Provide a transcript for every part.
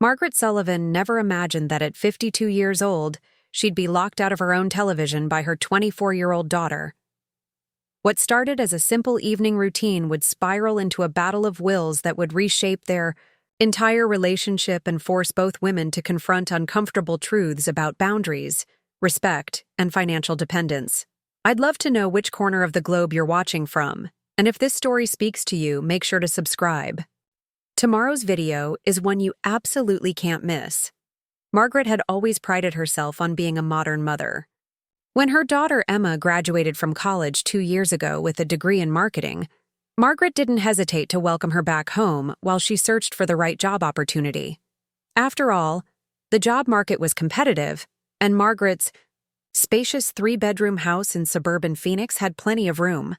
Margaret Sullivan never imagined that at 52 years old, she'd be locked out of her own television by her 24-year-old daughter. What started as a simple evening routine would spiral into a battle of wills that would reshape their entire relationship and force both women to confront uncomfortable truths about boundaries, respect, and financial dependence. I'd love to know which corner of the globe you're watching from, and if this story speaks to you, make sure to subscribe. Tomorrow's video is one you absolutely can't miss. Margaret had always prided herself on being a modern mother. When her daughter Emma graduated from college 2 years ago with a degree in marketing, Margaret didn't hesitate to welcome her back home while she searched for the right job opportunity. After all, the job market was competitive, and Margaret's spacious 3-bedroom house in suburban Phoenix had plenty of room.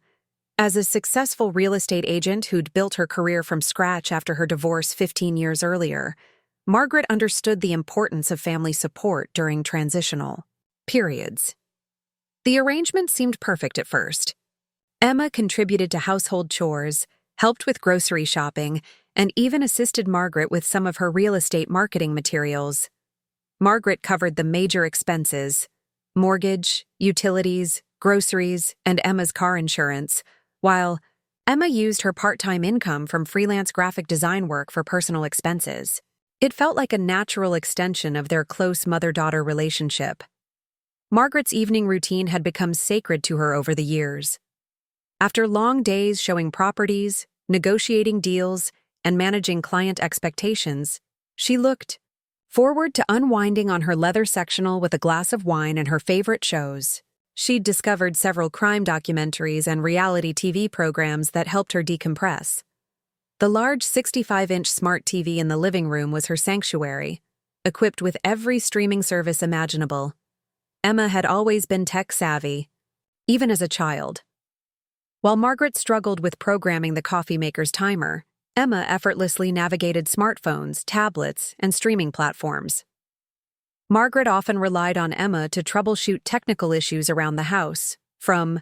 As a successful real estate agent who'd built her career from scratch after her divorce 15 years earlier, Margaret understood the importance of family support during transitional periods. The arrangement seemed perfect at first. Emma contributed to household chores, helped with grocery shopping, and even assisted Margaret with some of her real estate marketing materials. Margaret covered the major expenses: mortgage, utilities, groceries, and Emma's car insurance, while Emma used her part-time income from freelance graphic design work for personal expenses. It felt like a natural extension of their close mother-daughter relationship. Margaret's evening routine had become sacred to her over the years. After long days showing properties, negotiating deals, and managing client expectations, she looked forward to unwinding on her leather sectional with a glass of wine and her favorite shows. She'd discovered several crime documentaries and reality TV programs that helped her decompress. The large 65-inch smart TV in the living room was her sanctuary, equipped with every streaming service imaginable. Emma had always been tech-savvy, even as a child. While Margaret struggled with programming the coffee maker's timer, Emma effortlessly navigated smartphones, tablets, and streaming platforms. Margaret often relied on Emma to troubleshoot technical issues around the house, from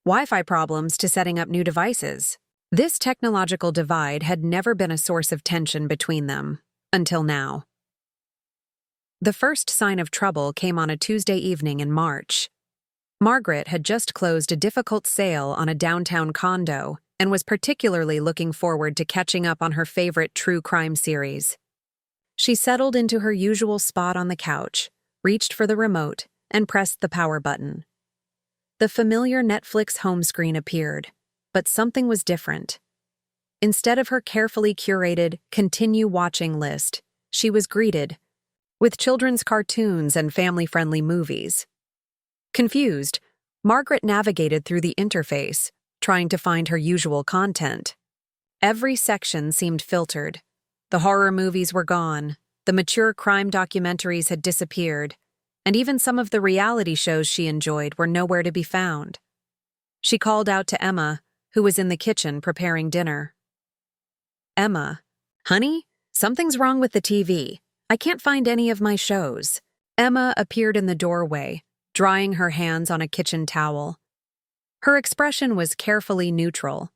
Wi-Fi problems to setting up new devices. This technological divide had never been a source of tension between them, until now. The first sign of trouble came on a Tuesday evening in March. Margaret had just closed a difficult sale on a downtown condo and was particularly looking forward to catching up on her favorite true crime series. She settled into her usual spot on the couch, reached for the remote, and pressed the power button. The familiar Netflix home screen appeared, but something was different. Instead of her carefully curated "continue watching" list, she was greeted with children's cartoons and family-friendly movies. Confused, Margaret navigated through the interface, trying to find her usual content. Every section seemed filtered. The horror movies were gone, the mature crime documentaries had disappeared, and even some of the reality shows she enjoyed were nowhere to be found. She called out to Emma, who was in the kitchen preparing dinner. "Emma, honey, something's wrong with the TV. I can't find any of my shows." Emma appeared in the doorway, drying her hands on a kitchen towel. Her expression was carefully neutral,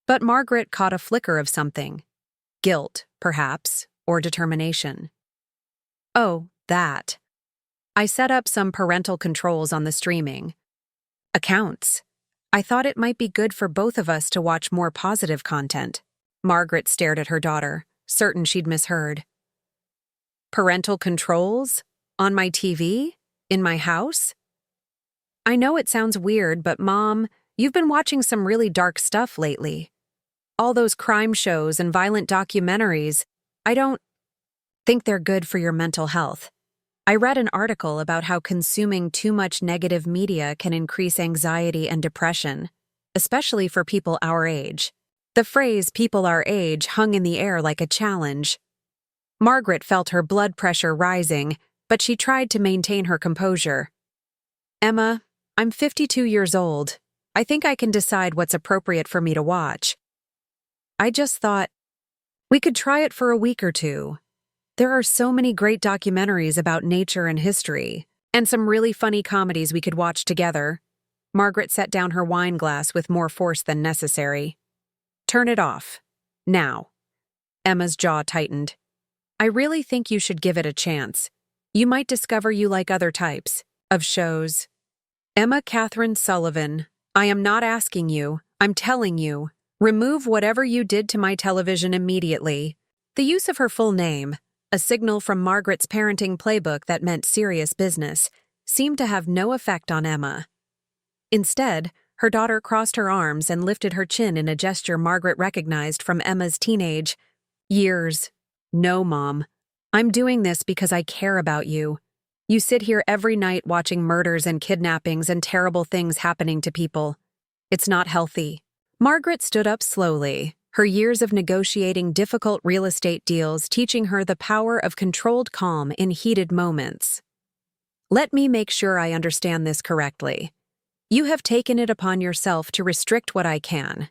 but Margaret caught a flicker of something. Guilt, perhaps, or determination. "Oh, that. I set up some parental controls on the streaming accounts. I thought it might be good for both of us to watch more positive content." Margaret stared at her daughter, certain she'd misheard. "Parental controls? On my TV? In my house? I know it sounds weird, but Mom, you've been watching some really dark stuff lately. All those crime shows and violent documentaries, I don't think they're good for your mental health. I read an article about how consuming too much negative media can increase anxiety and depression, especially for people our age." The phrase "people our age" hung in the air like a challenge. Margaret felt her blood pressure rising, but she tried to maintain her composure. "Emma, I'm 52 years old. I think I can decide what's appropriate for me to watch. I just thought we could try it for a week or two. There are so many great documentaries about nature and history, and some really funny comedies we could watch together." Margaret set down her wine glass with more force than necessary. "Turn it off. Now." Emma's jaw tightened. I really think you should give it a chance. You might discover you like other types of shows. Emma Catherine Sullivan, I am not asking you, I'm telling you. Remove whatever you did to my television immediately. The use of her full name, a signal from Margaret's parenting playbook that meant serious business, seemed to have no effect on Emma. Instead, her daughter crossed her arms and lifted her chin in a gesture Margaret recognized from Emma's teenage years. No, Mom. I'm doing this because I care about you. You sit here every night watching murders and kidnappings and terrible things happening to people. It's not healthy. Margaret stood up slowly, her years of negotiating difficult real estate deals teaching her the power of controlled calm in heated moments. Let me make sure I understand this correctly. You have taken it upon yourself to restrict what I can.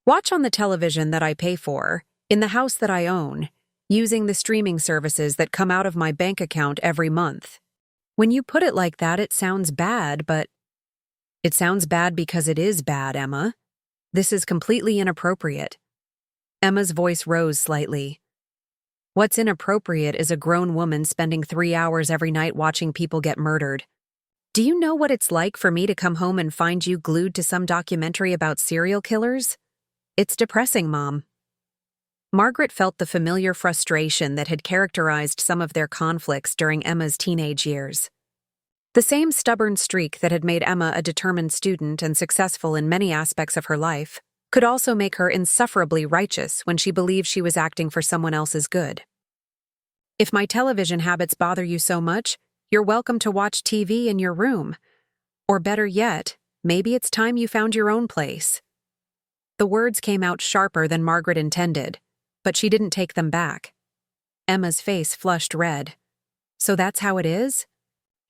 Watch on the television that I pay for, in the house that I own, using the streaming services that come out of my bank account every month. When you put it like that, it sounds bad, but it sounds bad because it is bad, Emma. This is completely inappropriate. Emma's voice rose slightly. What's inappropriate is a grown woman spending 3 hours every night watching people get murdered. Do you know what it's like for me to come home and find you glued to some documentary about serial killers? It's depressing, Mom. Margaret felt the familiar frustration that had characterized some of their conflicts during Emma's teenage years. The same stubborn streak that had made Emma a determined student and successful in many aspects of her life could also make her insufferably righteous when she believed she was acting for someone else's good. If my television habits bother you so much, you're welcome to watch TV in your room. Or better yet, maybe it's time you found your own place. The words came out sharper than Margaret intended, but she didn't take them back. Emma's face flushed red. So that's how it is?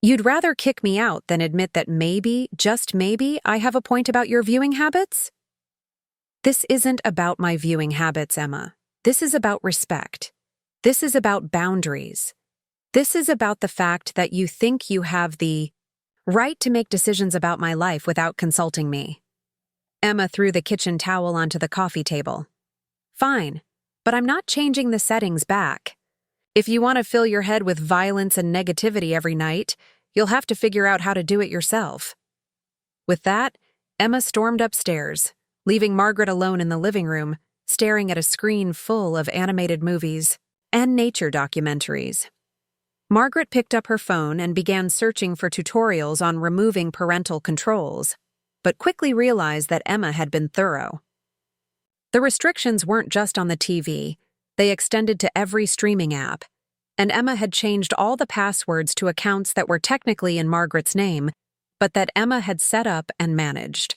You'd rather kick me out than admit that maybe, just maybe, I have a point about your viewing habits? This isn't about my viewing habits, Emma. This is about respect. This is about boundaries. This is about the fact that you think you have the right to make decisions about my life without consulting me. Emma threw the kitchen towel onto the coffee table. Fine, but I'm not changing the settings back. If you want to fill your head with violence and negativity every night, you'll have to figure out how to do it yourself. With that, Emma stormed upstairs, leaving Margaret alone in the living room, staring at a screen full of animated movies and nature documentaries. Margaret picked up her phone and began searching for tutorials on removing parental controls, but quickly realized that Emma had been thorough. The restrictions weren't just on the TV, they extended to every streaming app, and Emma had changed all the passwords to accounts that were technically in Margaret's name, but that Emma had set up and managed.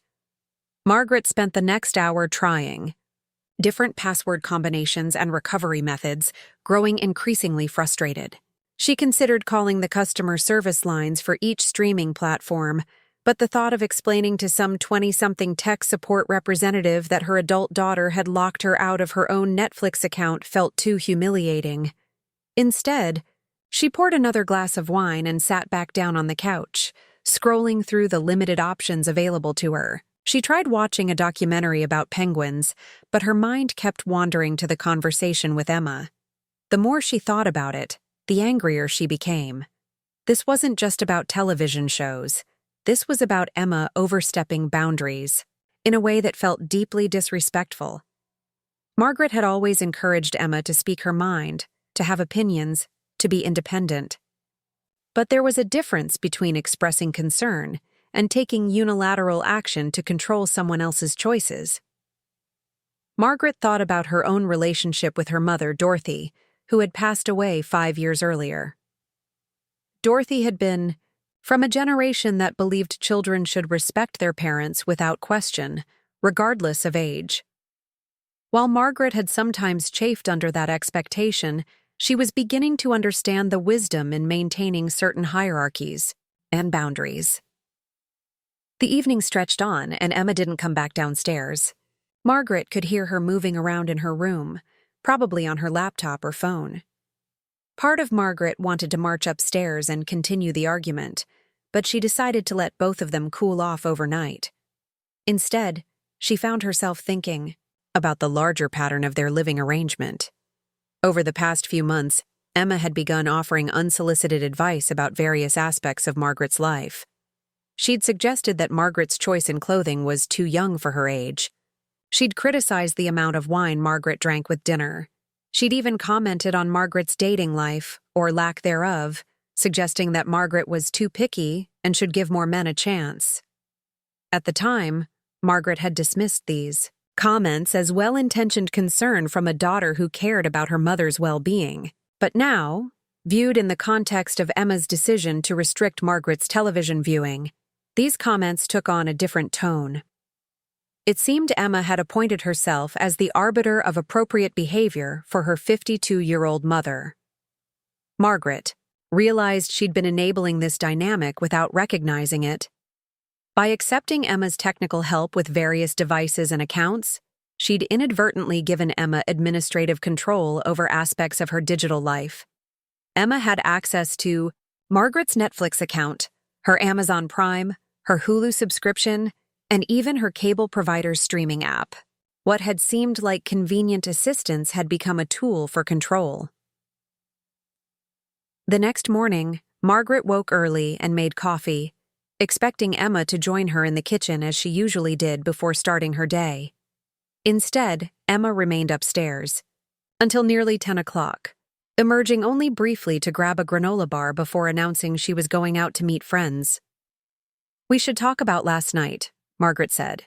Margaret spent the next hour trying different password combinations and recovery methods, growing increasingly frustrated. She considered calling the customer service lines for each streaming platform, but the thought of explaining to some 20-something tech support representative that her adult daughter had locked her out of her own Netflix account felt too humiliating. Instead, she poured another glass of wine and sat back down on the couch, scrolling through the limited options available to her. She tried watching a documentary about penguins, but her mind kept wandering to the conversation with Emma. The more she thought about it, the angrier she became. This wasn't just about television shows. This was about Emma overstepping boundaries in a way that felt deeply disrespectful. Margaret had always encouraged Emma to speak her mind, to have opinions, to be independent. But there was a difference between expressing concern and taking unilateral action to control someone else's choices. Margaret thought about her own relationship with her mother, Dorothy, who had passed away 5 years earlier. Dorothy had been from a generation that believed children should respect their parents without question, regardless of age. While Margaret had sometimes chafed under that expectation, she was beginning to understand the wisdom in maintaining certain hierarchies and boundaries. The evening stretched on, and Emma didn't come back downstairs. Margaret could hear her moving around in her room, probably on her laptop or phone. Part of Margaret wanted to march upstairs and continue the argument, but she decided to let both of them cool off overnight. Instead, she found herself thinking about the larger pattern of their living arrangement. Over the past few months, Emma had begun offering unsolicited advice about various aspects of Margaret's life. She'd suggested that Margaret's choice in clothing was too young for her age. She'd criticized the amount of wine Margaret drank with dinner. She'd even commented on Margaret's dating life, or lack thereof, suggesting that Margaret was too picky and should give more men a chance. At the time, Margaret had dismissed these comments as well-intentioned concern from a daughter who cared about her mother's well-being. But now, viewed in the context of Emma's decision to restrict Margaret's television viewing, these comments took on a different tone. It seemed Emma had appointed herself as the arbiter of appropriate behavior for her 52-year-old mother. Margaret realized she'd been enabling this dynamic without recognizing it. By accepting Emma's technical help with various devices and accounts, she'd inadvertently given Emma administrative control over aspects of her digital life. Emma had access to Margaret's Netflix account, her Amazon Prime, her Hulu subscription, and even her cable provider's streaming app. What had seemed like convenient assistance had become a tool for control. The next morning, Margaret woke early and made coffee, expecting Emma to join her in the kitchen as she usually did before starting her day. Instead, Emma remained upstairs until nearly 10 o'clock, emerging only briefly to grab a granola bar before announcing she was going out to meet friends. "We should talk about last night," Margaret said.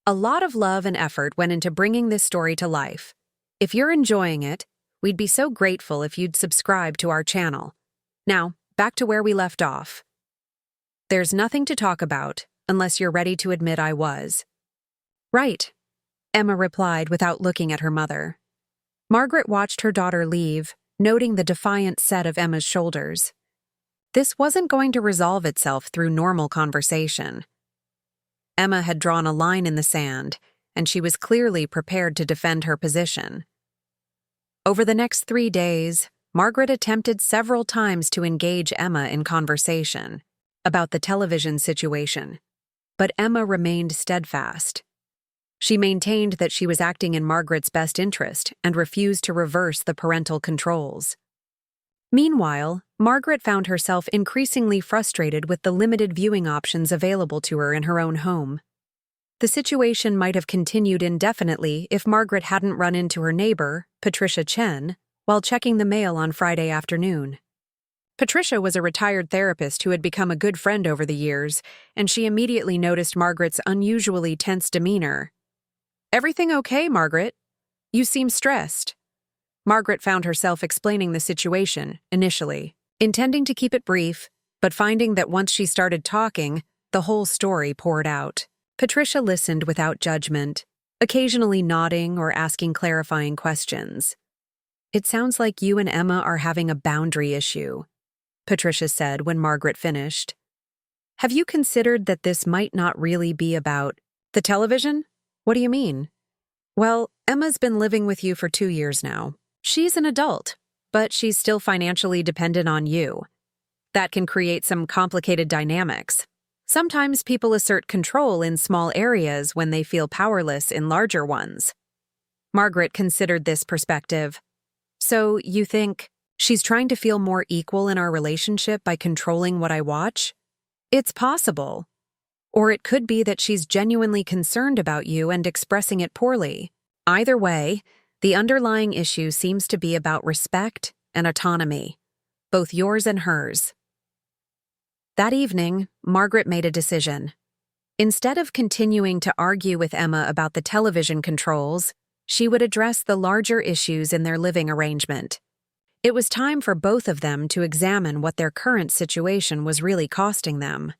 "A lot of love and effort went into bringing this story to life. If you're enjoying it, we'd be so grateful if you'd subscribe to our channel. Now, back to where we left off." "There's nothing to talk about, unless you're ready to admit I was." "Right," Emma replied without looking at her mother. Margaret watched her daughter leave, noting the defiant set of Emma's shoulders. This wasn't going to resolve itself through normal conversation. Emma had drawn a line in the sand, and she was clearly prepared to defend her position. Over the next 3 days, Margaret attempted several times to engage Emma in conversation about the television situation, but Emma remained steadfast. She maintained that she was acting in Margaret's best interest and refused to reverse the parental controls. Meanwhile, Margaret found herself increasingly frustrated with the limited viewing options available to her in her own home. The situation might have continued indefinitely if Margaret hadn't run into her neighbor, Patricia Chen, while checking the mail on Friday afternoon. Patricia was a retired therapist who had become a good friend over the years, and she immediately noticed Margaret's unusually tense demeanor. "Everything okay, Margaret? You seem stressed." Margaret found herself explaining the situation, initially, intending to keep it brief, but finding that once she started talking, the whole story poured out. Patricia listened without judgment, occasionally nodding or asking clarifying questions. "It sounds like you and Emma are having a boundary issue," Patricia said when Margaret finished. "Have you considered that this might not really be about the television?" "What do you mean?" "Well, Emma's been living with you for 2 years now. She's an adult, but she's still financially dependent on you. That can create some complicated dynamics. Sometimes people assert control in small areas when they feel powerless in larger ones." Margaret considered this perspective. "So, you think she's trying to feel more equal in our relationship by controlling what I watch?" "It's possible. Or it could be that she's genuinely concerned about you and expressing it poorly. Either way, the underlying issue seems to be about respect and autonomy, both yours and hers." That evening, Margaret made a decision. Instead of continuing to argue with Emma about the television controls, she would address the larger issues in their living arrangement. It was time for both of them to examine what their current situation was really costing them.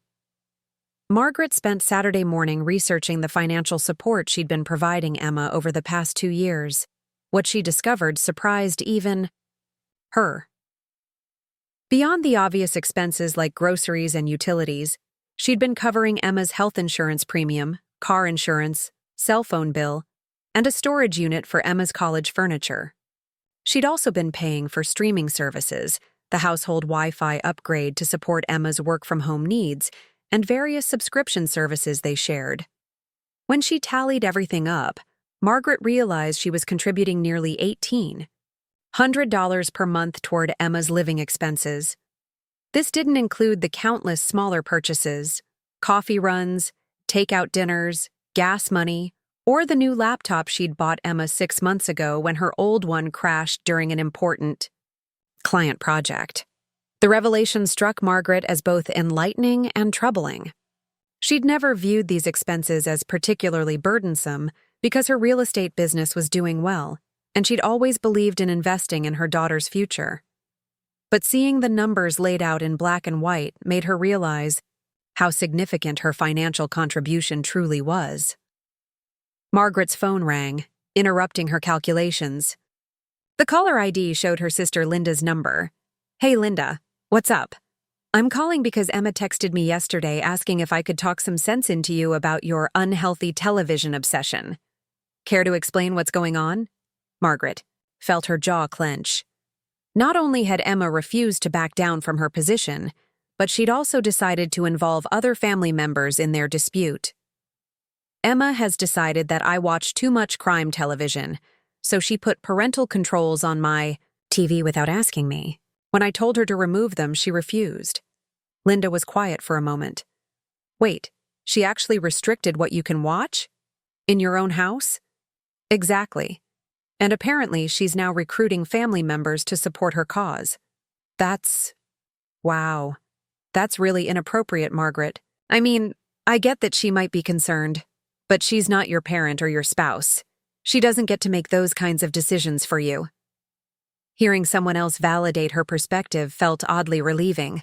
Margaret spent Saturday morning researching the financial support she'd been providing Emma over the past 2 years. What she discovered surprised even her. Beyond the obvious expenses like groceries and utilities, she'd been covering Emma's health insurance premium, car insurance, cell phone bill, and a storage unit for Emma's college furniture. She'd also been paying for streaming services, the household Wi-Fi upgrade to support Emma's work-from-home needs, and various subscription services they shared. When she tallied everything up, Margaret realized she was contributing nearly $100 per month toward Emma's living expenses. This didn't include the countless smaller purchases, coffee runs, takeout dinners, gas money, or the new laptop she'd bought Emma 6 months ago when her old one crashed during an important client project. The revelation struck Margaret as both enlightening and troubling. She'd never viewed these expenses as particularly burdensome because her real estate business was doing well, and she'd always believed in investing in her daughter's future. But seeing the numbers laid out in black and white made her realize how significant her financial contribution truly was. Margaret's phone rang, interrupting her calculations. The caller ID showed her sister Linda's number. "Hey, Linda, what's up? I'm calling because Emma texted me yesterday asking if I could talk some sense into you about your unhealthy television obsession. Care to explain what's going on?" Margaret felt her jaw clench. Not only had Emma refused to back down from her position, but she'd also decided to involve other family members in their dispute. "Emma has decided that I watch too much crime television, so she put parental controls on my TV without asking me. When I told her to remove them, she refused." Linda was quiet for a moment. "Wait, she actually restricted what you can watch? In your own house?" "Exactly. And apparently she's now recruiting family members to support her cause." Wow. That's really inappropriate, Margaret. I mean, I get that she might be concerned, but she's not your parent or your spouse. She doesn't get to make those kinds of decisions for you. Hearing someone else validate her perspective felt oddly relieving.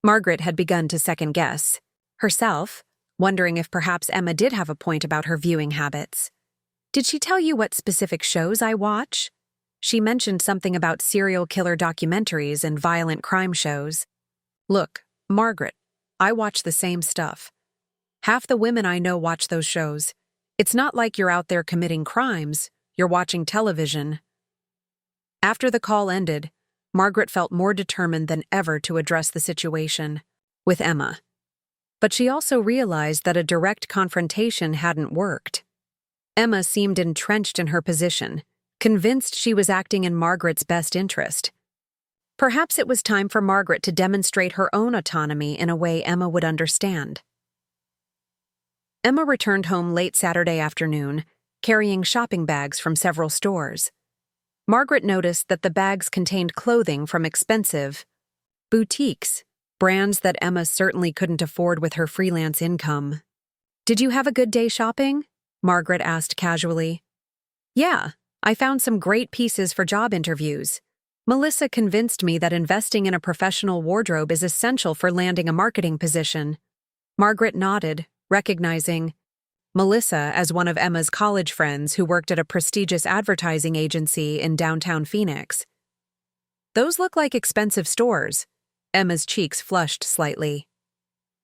Margaret had begun to second-guess herself, wondering if perhaps Emma did have a point about her viewing habits. "Did she tell you what specific shows I watch?" She mentioned something about serial killer documentaries and violent crime shows. "Look, Margaret, I watch the same stuff. Half the women I know watch those shows. It's not like you're out there committing crimes, you're watching television." After the call ended, Margaret felt more determined than ever to address the situation with Emma. But she also realized that a direct confrontation hadn't worked. Emma seemed entrenched in her position, convinced she was acting in Margaret's best interest. Perhaps it was time for Margaret to demonstrate her own autonomy in a way Emma would understand. Emma returned home late Saturday afternoon, carrying shopping bags from several stores. Margaret noticed that the bags contained clothing from expensive boutiques, brands that Emma certainly couldn't afford with her freelance income. "Did you have a good day shopping?" Margaret asked casually. "Yeah, I found some great pieces for job interviews. Melissa convinced me that investing in a professional wardrobe is essential for landing a marketing position." Margaret nodded, recognizing Melissa as one of Emma's college friends who worked at a prestigious advertising agency in downtown Phoenix. "Those look like expensive stores." Emma's cheeks flushed slightly.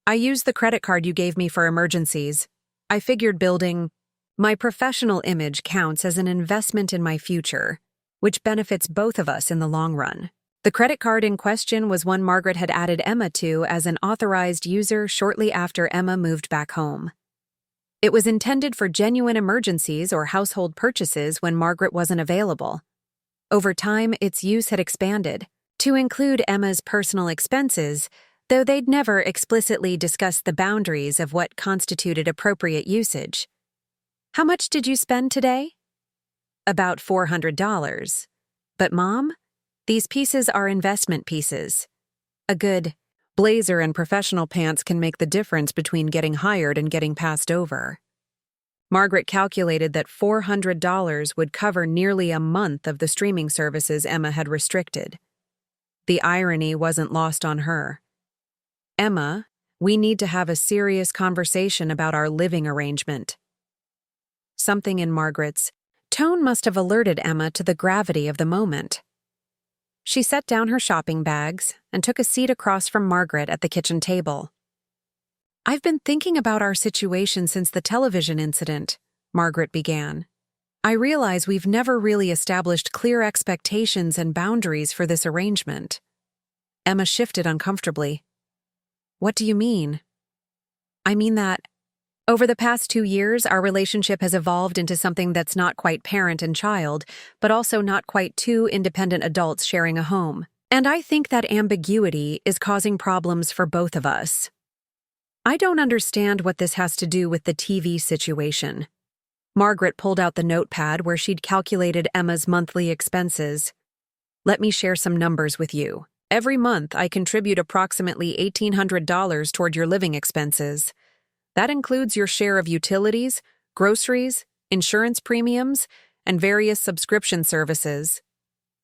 "I used the credit card you gave me for emergencies. I figured building my professional image counts as an investment in my future, which benefits both of us in the long run." The credit card in question was one Margaret had added Emma to as an authorized user shortly after Emma moved back home. It was intended for genuine emergencies or household purchases when Margaret wasn't available. Over time, its use had expanded to include Emma's personal expenses, though they'd never explicitly discussed the boundaries of what constituted appropriate usage. "How much did you spend today?" "About $400. But Mom, these pieces are investment pieces. A good blazer and professional pants can make the difference between getting hired and getting passed over." Margaret calculated that $400 would cover nearly a month of the streaming services Emma had restricted. The irony wasn't lost on her. "Emma, we need to have a serious conversation about our living arrangement." Something in Margaret's tone must have alerted Emma to the gravity of the moment. She set down her shopping bags and took a seat across from Margaret at the kitchen table. "I've been thinking about our situation since the television incident," Margaret began. "I realize we've never really established clear expectations and boundaries for this arrangement." Emma shifted uncomfortably. "What do you mean?" "I mean that, Over the past 2 years, our relationship has evolved into something that's not quite parent and child, but also not quite two independent adults sharing a home. And I think that ambiguity is causing problems for both of us. I don't understand what this has to do with the TV situation. Margaret pulled out the notepad where she'd calculated Emma's monthly expenses. Let me share some numbers with you. Every month, I contribute approximately $1,800 toward your living expenses. That includes your share of utilities, groceries, insurance premiums, and various subscription services.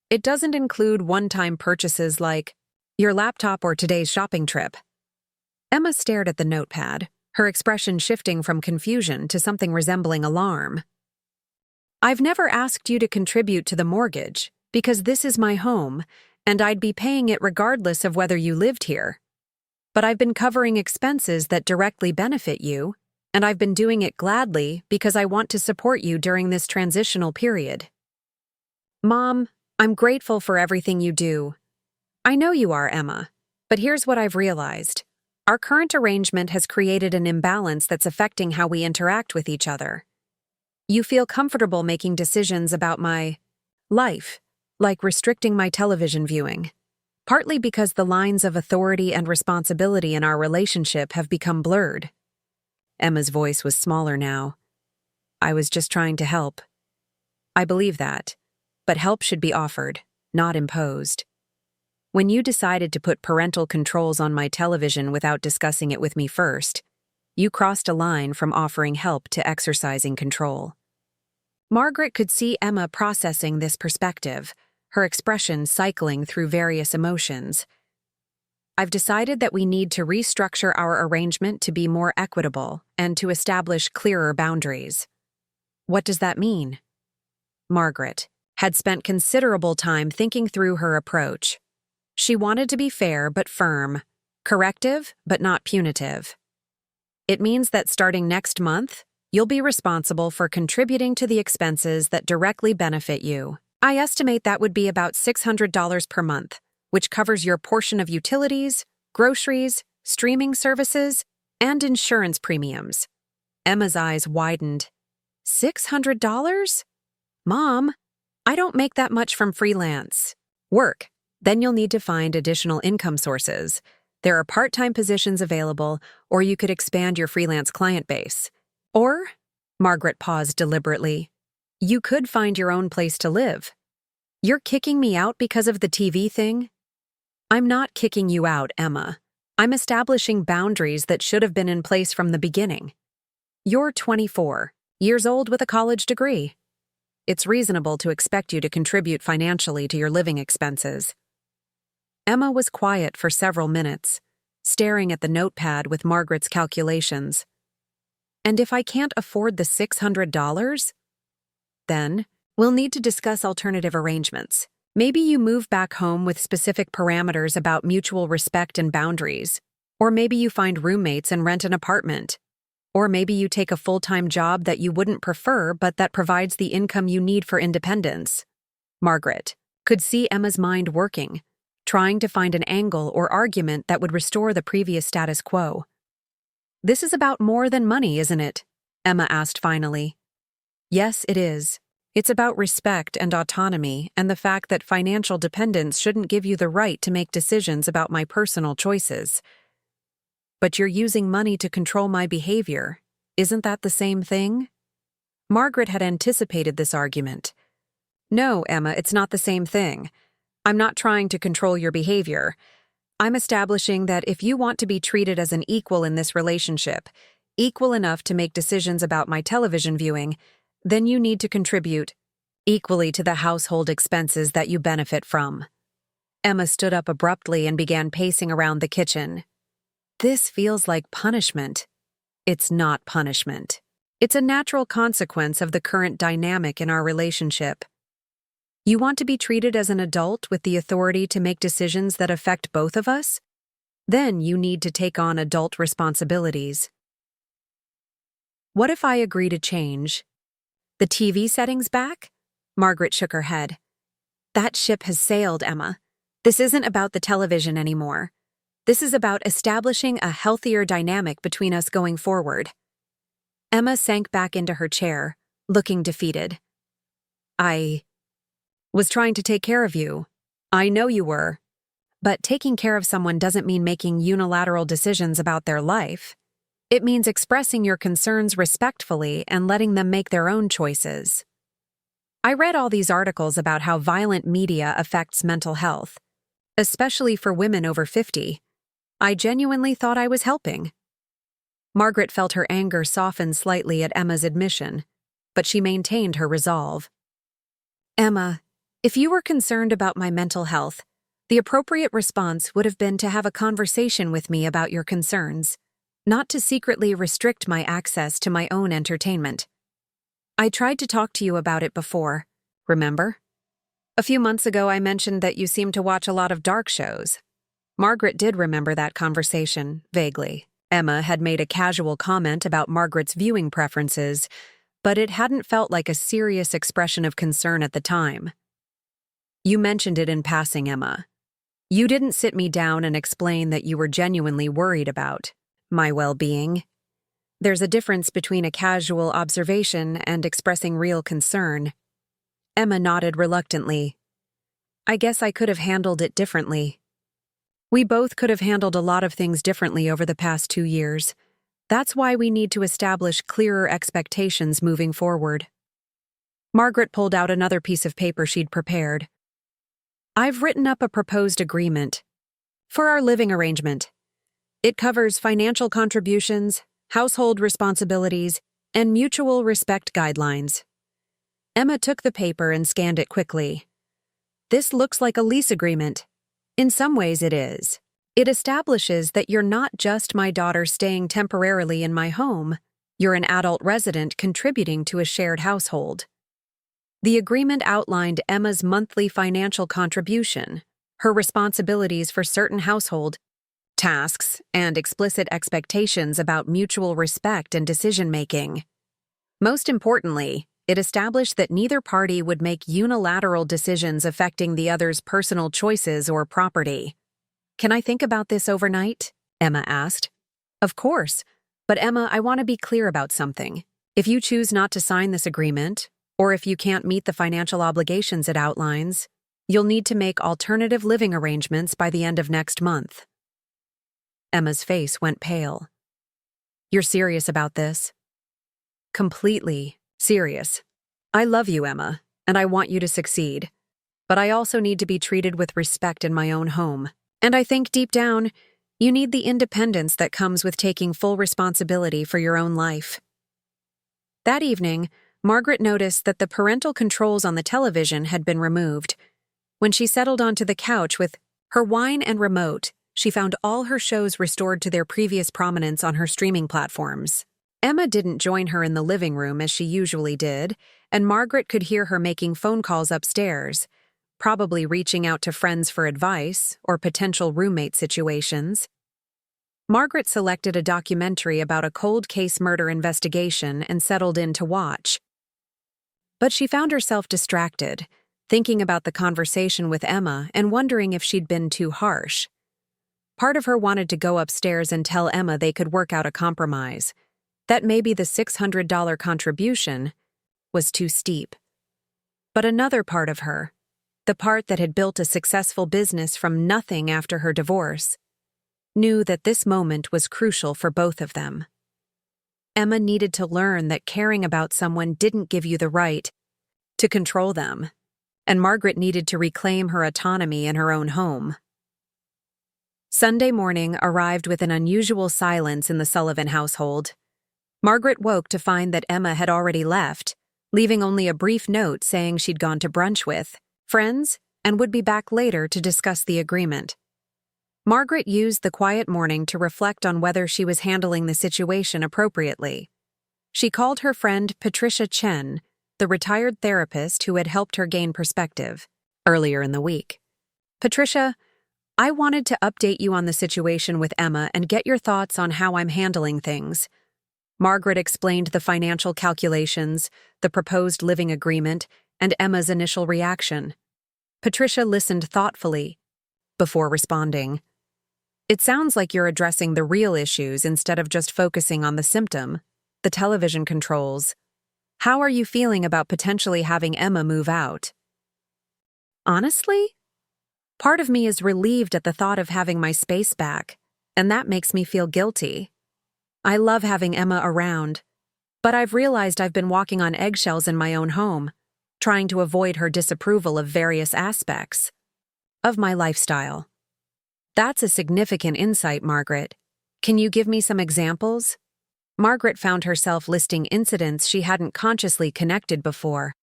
It doesn't include one-time purchases like your laptop or today's shopping trip. Emma stared at the notepad, her expression shifting from confusion to something resembling alarm. I've never asked you to contribute to the mortgage, because this is my home, and I'd be paying it regardless of whether you lived here. But I've been covering expenses that directly benefit you, and I've been doing it gladly because I want to support you during this transitional period. Mom, I'm grateful for everything you do. I know you are, Emma, but here's what I've realized. Our current arrangement has created an imbalance that's affecting how we interact with each other. You feel comfortable making decisions about my life, like restricting my television viewing, partly because the lines of authority and responsibility in our relationship have become blurred. Emma's voice was smaller now. I was just trying to help. I believe that, but help should be offered, not imposed. When you decided to put parental controls on my television without discussing it with me first, you crossed a line from offering help to exercising control. Margaret could see Emma processing this perspective, her expression cycling through various emotions. I've decided that we need to restructure our arrangement to be more equitable and to establish clearer boundaries. What does that mean? Margaret had spent considerable time thinking through her approach. She wanted to be fair but firm, corrective but not punitive. It means that starting next month, you'll be responsible for contributing to the expenses that directly benefit you. I estimate that would be about $600 per month, which covers your portion of utilities, groceries, streaming services, and insurance premiums. Emma's eyes widened. $600? Mom, I don't make that much from freelance work. Then you'll need to find additional income sources. There are part-time positions available, or you could expand your freelance client base. Or, Margaret paused deliberately, you could find your own place to live. You're kicking me out because of the TV thing? I'm not kicking you out, Emma. I'm establishing boundaries that should have been in place from the beginning. You're 24 years old with a college degree. It's reasonable to expect you to contribute financially to your living expenses. Emma was quiet for several minutes, staring at the notepad with Margaret's calculations. And if I can't afford the $600? Then, we'll need to discuss alternative arrangements. Maybe you move back home with specific parameters about mutual respect and boundaries. Or maybe you find roommates and rent an apartment. Or maybe you take a full-time job that you wouldn't prefer but that provides the income you need for independence. Margaret could see Emma's mind working, trying to find an angle or argument that would restore the previous status quo. This is about more than money, isn't it? Emma asked finally. Yes, it is. It's about respect and autonomy and the fact that financial dependence shouldn't give you the right to make decisions about my personal choices. But you're using money to control my behavior. Isn't that the same thing? Margaret had anticipated this argument. No, Emma, it's not the same thing. I'm not trying to control your behavior. I'm establishing that if you want to be treated as an equal in this relationship, equal enough to make decisions about my television viewing, then you need to contribute equally to the household expenses that you benefit from. Emma stood up abruptly and began pacing around the kitchen. This feels like punishment. It's not punishment. It's a natural consequence of the current dynamic in our relationship. You want to be treated as an adult with the authority to make decisions that affect both of us? Then you need to take on adult responsibilities. What if I agree to change? The TV settings back? Margaret shook her head. That ship has sailed, Emma. This isn't about the television anymore. This is about establishing a healthier dynamic between us going forward. Emma sank back into her chair, looking defeated. I was trying to take care of you. I know you were. But taking care of someone doesn't mean making unilateral decisions about their life. It means expressing your concerns respectfully and letting them make their own choices. I read all these articles about how violent media affects mental health, especially for women over 50. I genuinely thought I was helping. Margaret felt her anger soften slightly at Emma's admission, but she maintained her resolve. Emma, if you were concerned about my mental health, the appropriate response would have been to have a conversation with me about your concerns, not to secretly restrict my access to my own entertainment. I tried to talk to you about it before, remember? A few months ago I mentioned that you seem to watch a lot of dark shows. Margaret did remember that conversation, vaguely. Emma had made a casual comment about Margaret's viewing preferences, but it hadn't felt like a serious expression of concern at the time. You mentioned it in passing, Emma. You didn't sit me down and explain that you were genuinely worried about my well-being. There's a difference between a casual observation and expressing real concern. Emma nodded reluctantly. I guess I could have handled it differently. We both could have handled a lot of things differently over the past 2 years. That's why we need to establish clearer expectations moving forward. Margaret pulled out another piece of paper she'd prepared. I've written up a proposed agreement for our living arrangement. It covers financial contributions, household responsibilities, and mutual respect guidelines. Emma took the paper and scanned it quickly. This looks like a lease agreement. In some ways it is. It establishes that you're not just my daughter staying temporarily in my home, you're an adult resident contributing to a shared household. The agreement outlined Emma's monthly financial contribution, her responsibilities for certain household tasks, and explicit expectations about mutual respect and decision-making. Most importantly, it established that neither party would make unilateral decisions affecting the other's personal choices or property. Can I think about this overnight? Emma asked. Of course, but Emma, I want to be clear about something. If you choose not to sign this agreement, or if you can't meet the financial obligations it outlines, you'll need to make alternative living arrangements by the end of next month. Emma's face went pale. You're serious about this? Completely serious. I love you, Emma, and I want you to succeed. But I also need to be treated with respect in my own home. And I think deep down, you need the independence that comes with taking full responsibility for your own life. That evening, Margaret noticed that the parental controls on the television had been removed. When she settled onto the couch with her wine and remote, she found all her shows restored to their previous prominence on her streaming platforms. Emma didn't join her in the living room as she usually did, and Margaret could hear her making phone calls upstairs, probably reaching out to friends for advice or potential roommate situations. Margaret selected a documentary about a cold case murder investigation and settled in to watch. But she found herself distracted, thinking about the conversation with Emma and wondering if she'd been too harsh. Part of her wanted to go upstairs and tell Emma they could work out a compromise, that maybe the $600 contribution was too steep. But another part of her, the part that had built a successful business from nothing after her divorce, knew that this moment was crucial for both of them. Emma needed to learn that caring about someone didn't give you the right to control them, and Margaret needed to reclaim her autonomy in her own home. Sunday morning arrived with an unusual silence in the Sullivan household. Margaret woke to find that Emma had already left, leaving only a brief note saying she'd gone to brunch with friends and would be back later to discuss the agreement. Margaret used the quiet morning to reflect on whether she was handling the situation appropriately. She called her friend Patricia Chen, the retired therapist who had helped her gain perspective earlier in the week. Patricia, I wanted to update you on the situation with Emma and get your thoughts on how I'm handling things. Margaret explained the financial calculations, the proposed living agreement, and Emma's initial reaction. Patricia listened thoughtfully before responding. It sounds like you're addressing the real issues instead of just focusing on the symptom. the television controls. How are you feeling about potentially having Emma move out? Honestly, part of me is relieved at the thought of having my space back, and that makes me feel guilty. I love having Emma around, but I've realized I've been walking on eggshells in my own home, trying to avoid her disapproval of various aspects of my lifestyle. That's a significant insight, Margaret. Can you give me some examples? Margaret found herself listing incidents she hadn't consciously connected before.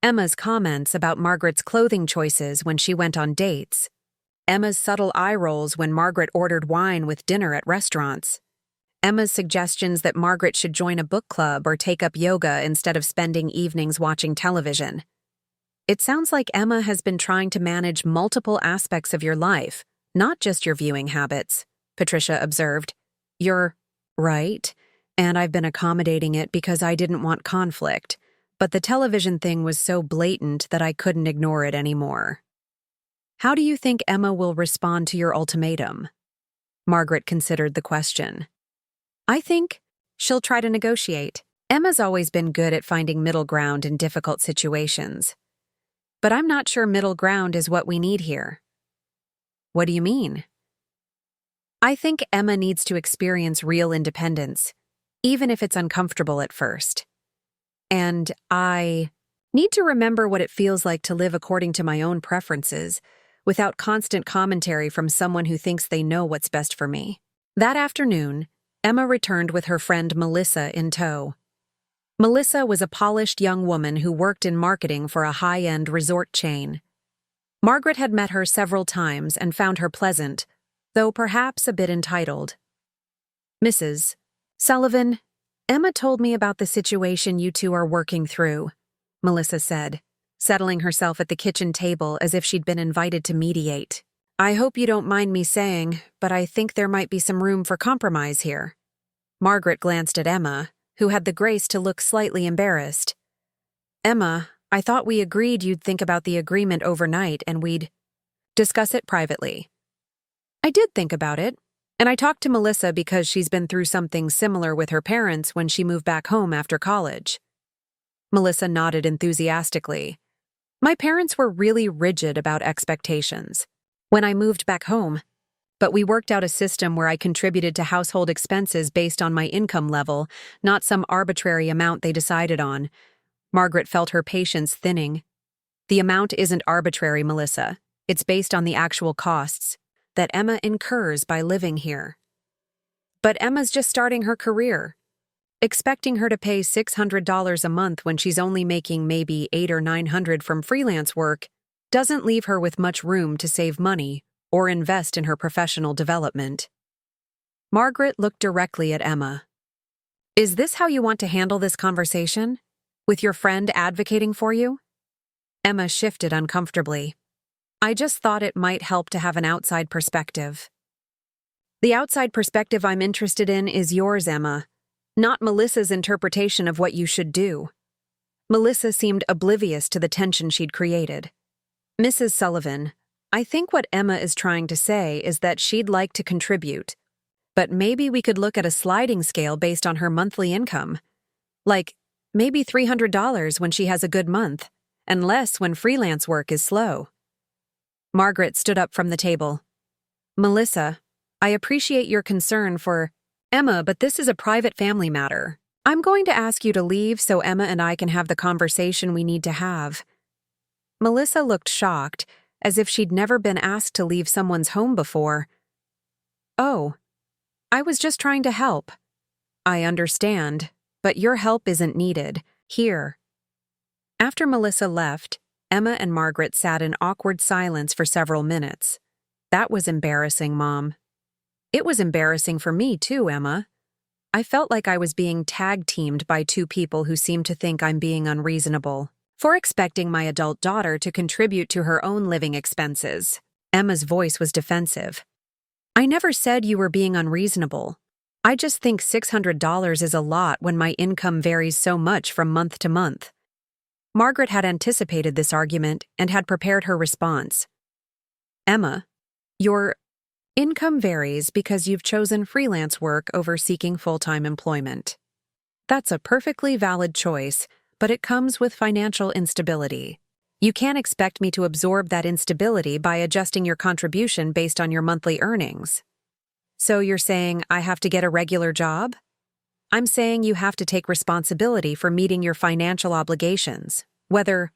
Emma's comments about Margaret's clothing choices when she went on dates. Emma's subtle eye rolls when Margaret ordered wine with dinner at restaurants. Emma's suggestions that Margaret should join a book club or take up yoga instead of spending evenings watching television. It sounds like Emma has been trying to manage multiple aspects of your life, not just your viewing habits, Patricia observed. You're right, and I've been accommodating it because I didn't want conflict, but the television thing was so blatant that I couldn't ignore it anymore. How do you think Emma will respond to your ultimatum? Margaret considered the question. I think she'll try to negotiate. Emma's always been good at finding middle ground in difficult situations. But I'm not sure middle ground is what we need here. What do you mean? I think Emma needs to experience real independence, even if it's uncomfortable at first. And I need to remember what it feels like to live according to my own preferences, without constant commentary from someone who thinks they know what's best for me. That afternoon, Emma returned with her friend Melissa in tow. Melissa was a polished young woman who worked in marketing for a high-end resort chain. Margaret had met her several times and found her pleasant, though perhaps a bit entitled. Mrs. Sullivan, Emma told me about the situation you two are working through, Melissa said, settling herself at the kitchen table as if she'd been invited to mediate. I hope you don't mind me saying, but I think there might be some room for compromise here. Margaret glanced at Emma, who had the grace to look slightly embarrassed. Emma, I thought we agreed you'd think about the agreement overnight and we'd discuss it privately. I did think about it, and I talked to Melissa because she's been through something similar with her parents when she moved back home after college. Melissa nodded enthusiastically. My parents were really rigid about expectations when I moved back home, but we worked out a system where I contributed to household expenses based on my income level, not some arbitrary amount they decided on. Margaret felt her patience thinning. The amount isn't arbitrary, Melissa. It's based on the actual costs that Emma incurs by living here. But Emma's just starting her career. Expecting her to pay $600 a month when she's only making maybe $800 or $900 from freelance work doesn't leave her with much room to save money or invest in her professional development. Margaret looked directly at Emma. Is this how you want to handle this conversation? With your friend advocating for you? Emma shifted uncomfortably. I just thought it might help to have an outside perspective. The outside perspective I'm interested in is yours, Emma, not Melissa's interpretation of what you should do. Melissa seemed oblivious to the tension she'd created. Mrs. Sullivan, I think what Emma is trying to say is that she'd like to contribute, but maybe we could look at a sliding scale based on her monthly income. Like, maybe $300 when she has a good month, and less when freelance work is slow. Margaret stood up from the table. Melissa, I appreciate your concern for Emma, but this is a private family matter. I'm going to ask you to leave so Emma and I can have the conversation we need to have. Melissa looked shocked, as if she'd never been asked to leave someone's home before. Oh, I was just trying to help. I understand, but your help isn't needed. Here. After Melissa left, Emma and Margaret sat in awkward silence for several minutes. That was embarrassing, Mom. It was embarrassing for me too, Emma. I felt like I was being tag-teamed by two people who seemed to think I'm being unreasonable for expecting my adult daughter to contribute to her own living expenses. Emma's voice was defensive. I never said you were being unreasonable. I just think $600 is a lot when my income varies so much from month to month. Margaret had anticipated this argument and had prepared her response. Emma, your income varies because you've chosen freelance work over seeking full-time employment. That's a perfectly valid choice, but it comes with financial instability. You can't expect me to absorb that instability by adjusting your contribution based on your monthly earnings. So you're saying I have to get a regular job? I'm saying you have to take responsibility for meeting your financial obligations, whether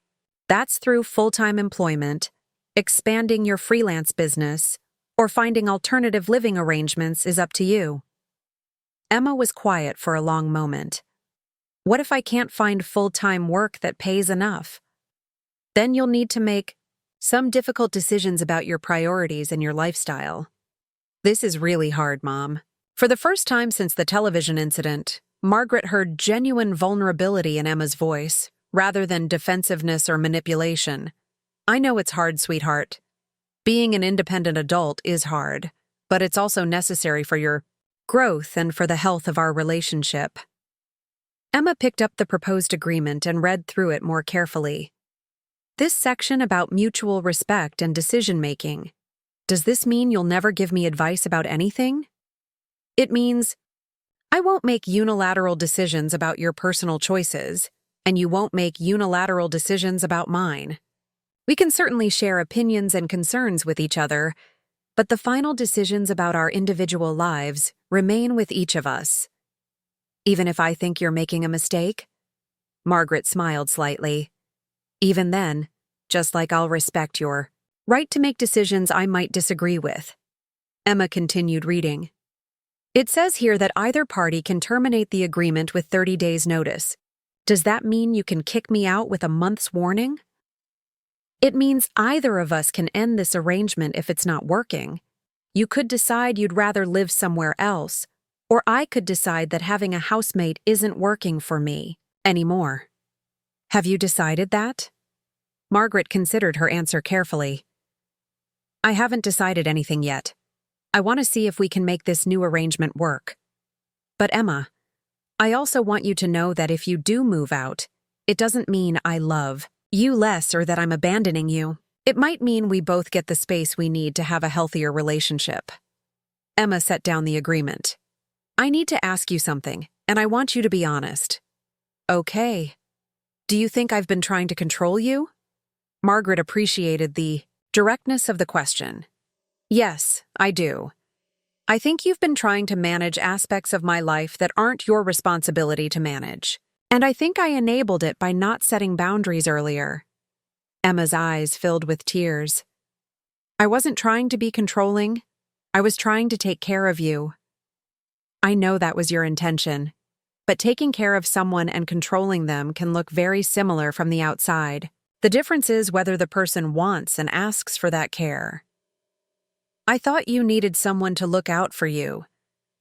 that's through full-time employment, expanding your freelance business, or finding alternative living arrangements is up to you. Emma was quiet for a long moment. What if I can't find full-time work that pays enough? Then you'll need to make some difficult decisions about your priorities and your lifestyle. This is really hard, Mom. For the first time since the television incident, Margaret heard genuine vulnerability in Emma's voice, rather than defensiveness or manipulation. I know it's hard, sweetheart. Being an independent adult is hard, but it's also necessary for your growth and for the health of our relationship. Emma picked up the proposed agreement and read through it more carefully. This section about mutual respect and decision-making. Does this mean you'll never give me advice about anything? It means I won't make unilateral decisions about your personal choices, and you won't make unilateral decisions about mine. We can certainly share opinions and concerns with each other, but the final decisions about our individual lives remain with each of us. Even if I think you're making a mistake? Margaret smiled slightly. Even then, just like I'll respect your right to make decisions I might disagree with. Emma continued reading. It says here that either party can terminate the agreement with 30 days' notice. Does that mean you can kick me out with a month's warning? It means either of us can end this arrangement if it's not working. You could decide you'd rather live somewhere else, or I could decide that having a housemate isn't working for me anymore. Have you decided that? Margaret considered her answer carefully. I haven't decided anything yet. I want to see if we can make this new arrangement work. But Emma, I also want you to know that if you do move out, it doesn't mean I love you less or that I'm abandoning you. It might mean we both get the space we need to have a healthier relationship. Emma set down the agreement. I need to ask you something, and I want you to be honest. Okay. Do you think I've been trying to control you? Margaret appreciated the directness of the question. Yes, I do. I think you've been trying to manage aspects of my life that aren't your responsibility to manage. And I think I enabled it by not setting boundaries earlier. Emma's eyes filled with tears. I wasn't trying to be controlling. I was trying to take care of you. I know that was your intention, but taking care of someone and controlling them can look very similar from the outside. The difference is whether the person wants and asks for that care. I thought you needed someone to look out for you.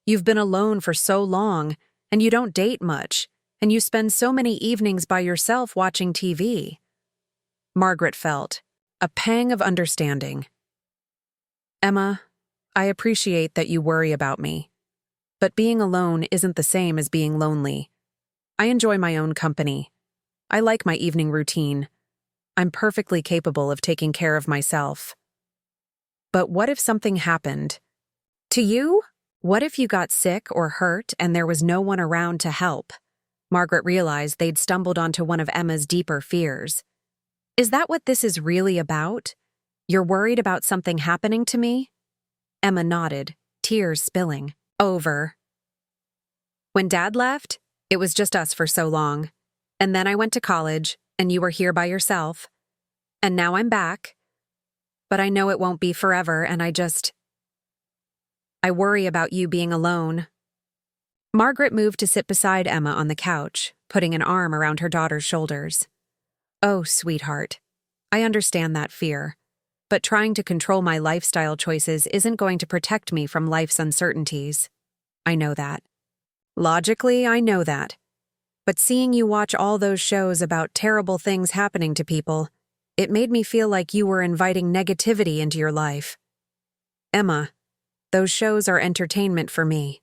You've been alone for so long, and you don't date much, and you spend so many evenings by yourself watching TV. Margaret felt a pang of understanding. Emma, I appreciate that you worry about me, but being alone isn't the same as being lonely. I enjoy my own company. I like my evening routine. I'm perfectly capable of taking care of myself. But what if something happened? To you? What if you got sick or hurt and there was no one around to help? Margaret realized they'd stumbled onto one of Emma's deeper fears. Is that what this is really about? You're worried about something happening to me? Emma nodded, tears spilling. Over. When Dad left, it was just us for so long. And then I went to college, and you were here by yourself. And now I'm back. But I know it won't be forever, and I worry about you being alone. Margaret moved to sit beside Emma on the couch, putting an arm around her daughter's shoulders. Oh, sweetheart. I understand that fear. But trying to control my lifestyle choices isn't going to protect me from life's uncertainties. I know that. Logically, I know that. But seeing you watch all those shows about terrible things happening to people, it made me feel like you were inviting negativity into your life. Emma, those shows are entertainment for me.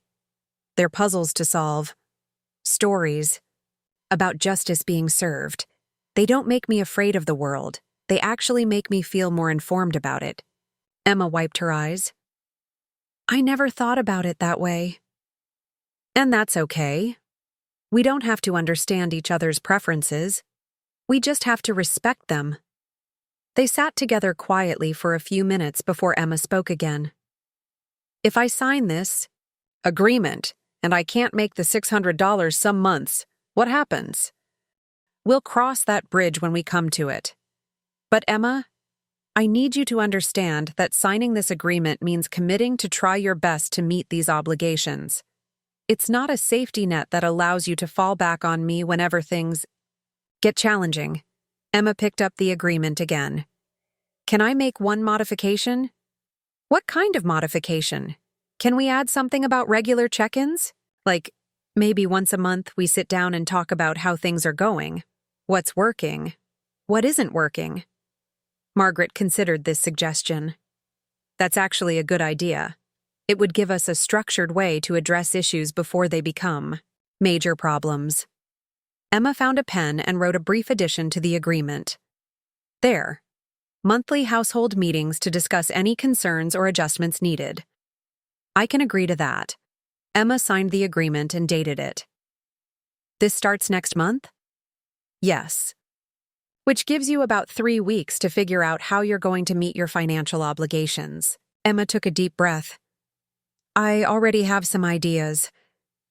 They're puzzles to solve. Stories about justice being served. They don't make me afraid of the world. They actually make me feel more informed about it. Emma wiped her eyes. I never thought about it that way. And that's okay. We don't have to understand each other's preferences. We just have to respect them. They sat together quietly for a few minutes before Emma spoke again. If I sign this agreement and I can't make the $600 some months, what happens? We'll cross that bridge when we come to it. But Emma, I need you to understand that signing this agreement means committing to try your best to meet these obligations. It's not a safety net that allows you to fall back on me whenever things get challenging. Emma picked up the agreement again. Can I make one modification? What kind of modification? Can we add something about regular check-ins? Like, maybe once a month we sit down and talk about how things are going. What's working? What isn't working? Margaret considered this suggestion. That's actually a good idea. It would give us a structured way to address issues before they become major problems. Emma found a pen and wrote a brief addition to the agreement. There. Monthly household meetings to discuss any concerns or adjustments needed. I can agree to that. Emma signed the agreement and dated it. This starts next month? Yes. Which gives you about 3 weeks to figure out how you're going to meet your financial obligations. Emma took a deep breath. I already have some ideas.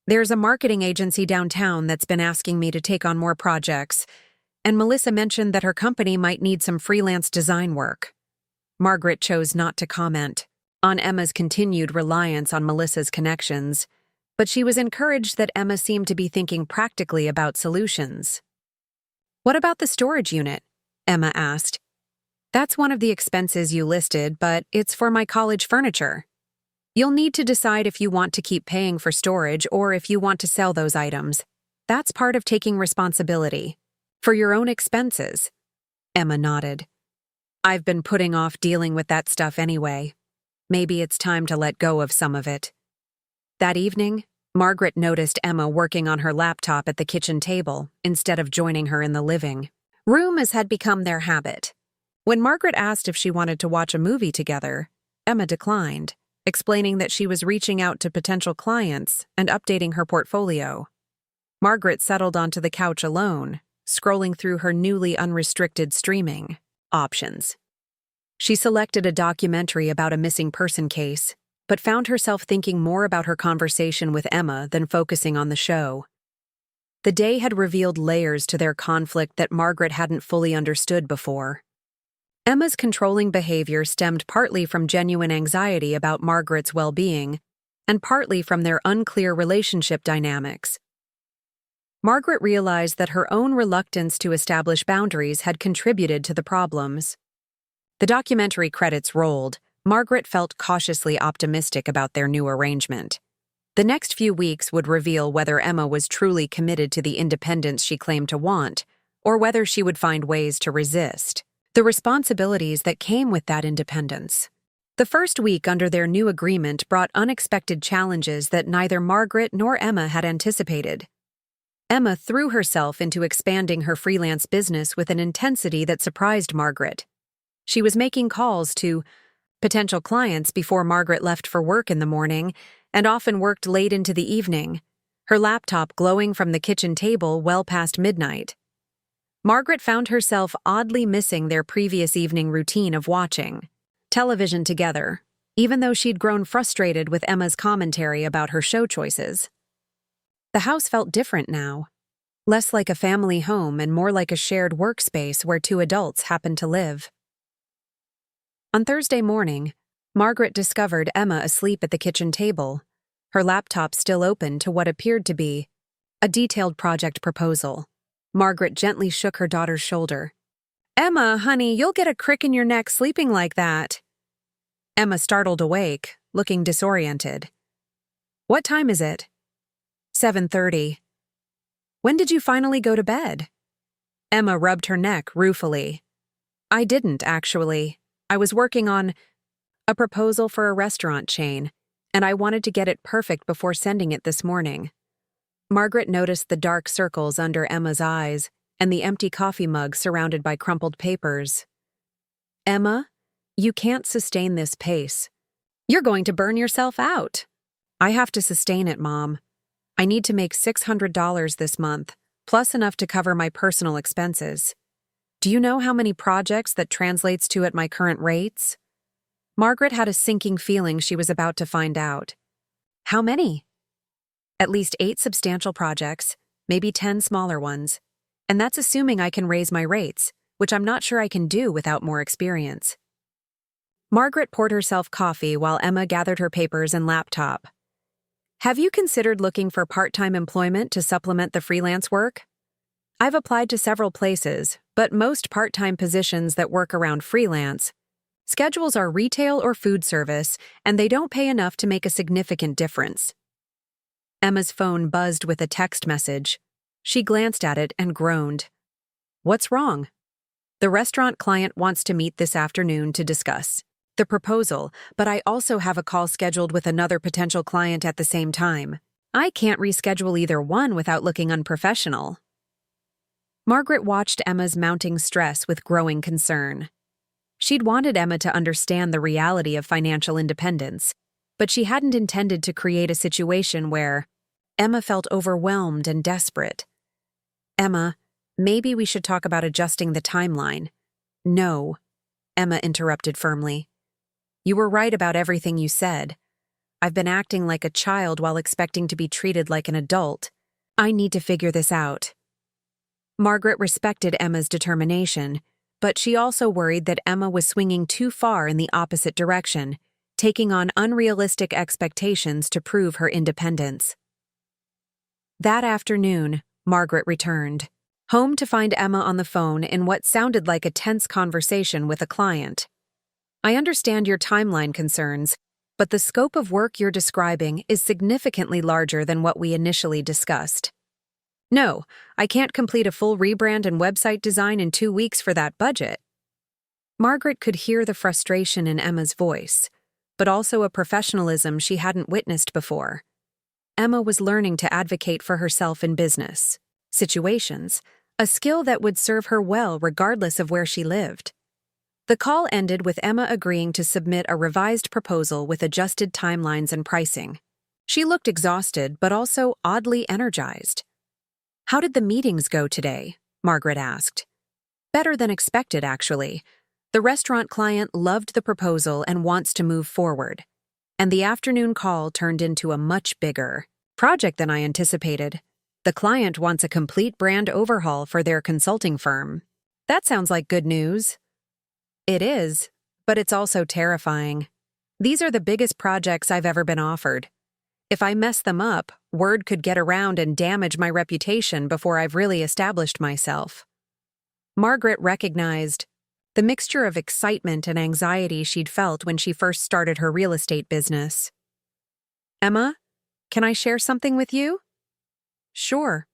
There's a marketing agency downtown that's been asking me to take on more projects, and Melissa mentioned that her company might need some freelance design work. Margaret chose not to comment on Emma's continued reliance on Melissa's connections, but she was encouraged that Emma seemed to be thinking practically about solutions. What about the storage unit? Emma asked. That's one of the expenses you listed, but it's for my college furniture. You'll need to decide if you want to keep paying for storage or if you want to sell those items. That's part of taking responsibility. For your own expenses. Emma nodded. I've been putting off dealing with that stuff anyway. Maybe it's time to let go of some of it. That evening, Margaret noticed Emma working on her laptop at the kitchen table instead of joining her in the living room as had become their habit. When Margaret asked if she wanted to watch a movie together, Emma declined, explaining that she was reaching out to potential clients and updating her portfolio. Margaret settled onto the couch alone, scrolling through her newly unrestricted streaming options. She selected a documentary about a missing person case, but found herself thinking more about her conversation with Emma than focusing on the show. The day had revealed layers to their conflict that Margaret hadn't fully understood before. Emma's controlling behavior stemmed partly from genuine anxiety about Margaret's well-being, and partly from their unclear relationship dynamics. Margaret realized that her own reluctance to establish boundaries had contributed to the problems. The documentary credits rolled. Margaret felt cautiously optimistic about their new arrangement. The next few weeks would reveal whether Emma was truly committed to the independence she claimed to want, or whether she would find ways to resist the responsibilities that came with that independence. The first week under their new agreement brought unexpected challenges that neither Margaret nor Emma had anticipated. Emma threw herself into expanding her freelance business with an intensity that surprised Margaret. She was making calls to potential clients before Margaret left for work in the morning, and often worked late into the evening, her laptop glowing from the kitchen table well past midnight. Margaret found herself oddly missing their previous evening routine of watching television together, even though she'd grown frustrated with Emma's commentary about her show choices. The house felt different now, less like a family home and more like a shared workspace where two adults happened to live. On Thursday morning, Margaret discovered Emma asleep at the kitchen table, her laptop still open to what appeared to be a detailed project proposal. Margaret gently shook her daughter's shoulder. Emma, honey, you'll get a crick in your neck sleeping like that. Emma startled awake, looking disoriented. What time is it? 7:30. When did you finally go to bed? Emma rubbed her neck ruefully. I didn't, actually. I was working on a proposal for a restaurant chain, and I wanted to get it perfect before sending it this morning. Margaret noticed the dark circles under Emma's eyes and the empty coffee mug surrounded by crumpled papers. Emma, you can't sustain this pace. You're going to burn yourself out. I have to sustain it, Mom. I need to make $600 this month, plus enough to cover my personal expenses. Do you know how many projects that translates to at my current rates? Margaret had a sinking feeling she was about to find out. How many? At least 8 substantial projects, maybe 10 smaller ones. And that's assuming I can raise my rates, which I'm not sure I can do without more experience. Margaret poured herself coffee while Emma gathered her papers and laptop. Have you considered looking for part-time employment to supplement the freelance work? I've applied to several places, but most part-time positions that work around freelance schedules are retail or food service, and they don't pay enough to make a significant difference. Emma's phone buzzed with a text message. She glanced at it and groaned. What's wrong? The restaurant client wants to meet this afternoon to discuss the proposal, but I also have a call scheduled with another potential client at the same time. I can't reschedule either one without looking unprofessional. Margaret watched Emma's mounting stress with growing concern. She'd wanted Emma to understand the reality of financial independence, but she hadn't intended to create a situation where Emma felt overwhelmed and desperate. Emma, maybe we should talk about adjusting the timeline. No, Emma interrupted firmly. You were right about everything you said. I've been acting like a child while expecting to be treated like an adult. I need to figure this out. Margaret respected Emma's determination, but she also worried that Emma was swinging too far in the opposite direction, taking on unrealistic expectations to prove her independence. That afternoon, Margaret returned, home to find Emma on the phone in what sounded like a tense conversation with a client. I understand your timeline concerns, but the scope of work you're describing is significantly larger than what we initially discussed. No, I can't complete a full rebrand and website design in 2 weeks for that budget. Margaret could hear the frustration in Emma's voice, but also a professionalism she hadn't witnessed before. Emma was learning to advocate for herself in business situations, a skill that would serve her well regardless of where she lived. The call ended with Emma agreeing to submit a revised proposal with adjusted timelines and pricing. She looked exhausted, but also oddly energized. How did the meetings go today? Margaret asked. Better than expected, actually. The restaurant client loved the proposal and wants to move forward. And the afternoon call turned into a much bigger project than I anticipated. The client wants a complete brand overhaul for their consulting firm. That sounds like good news. It is, but it's also terrifying. These are the biggest projects I've ever been offered. If I mess them up, word could get around and damage my reputation before I've really established myself. Margaret recognized the mixture of excitement and anxiety she'd felt when she first started her real estate business. Emma, can I share something with you? Sure.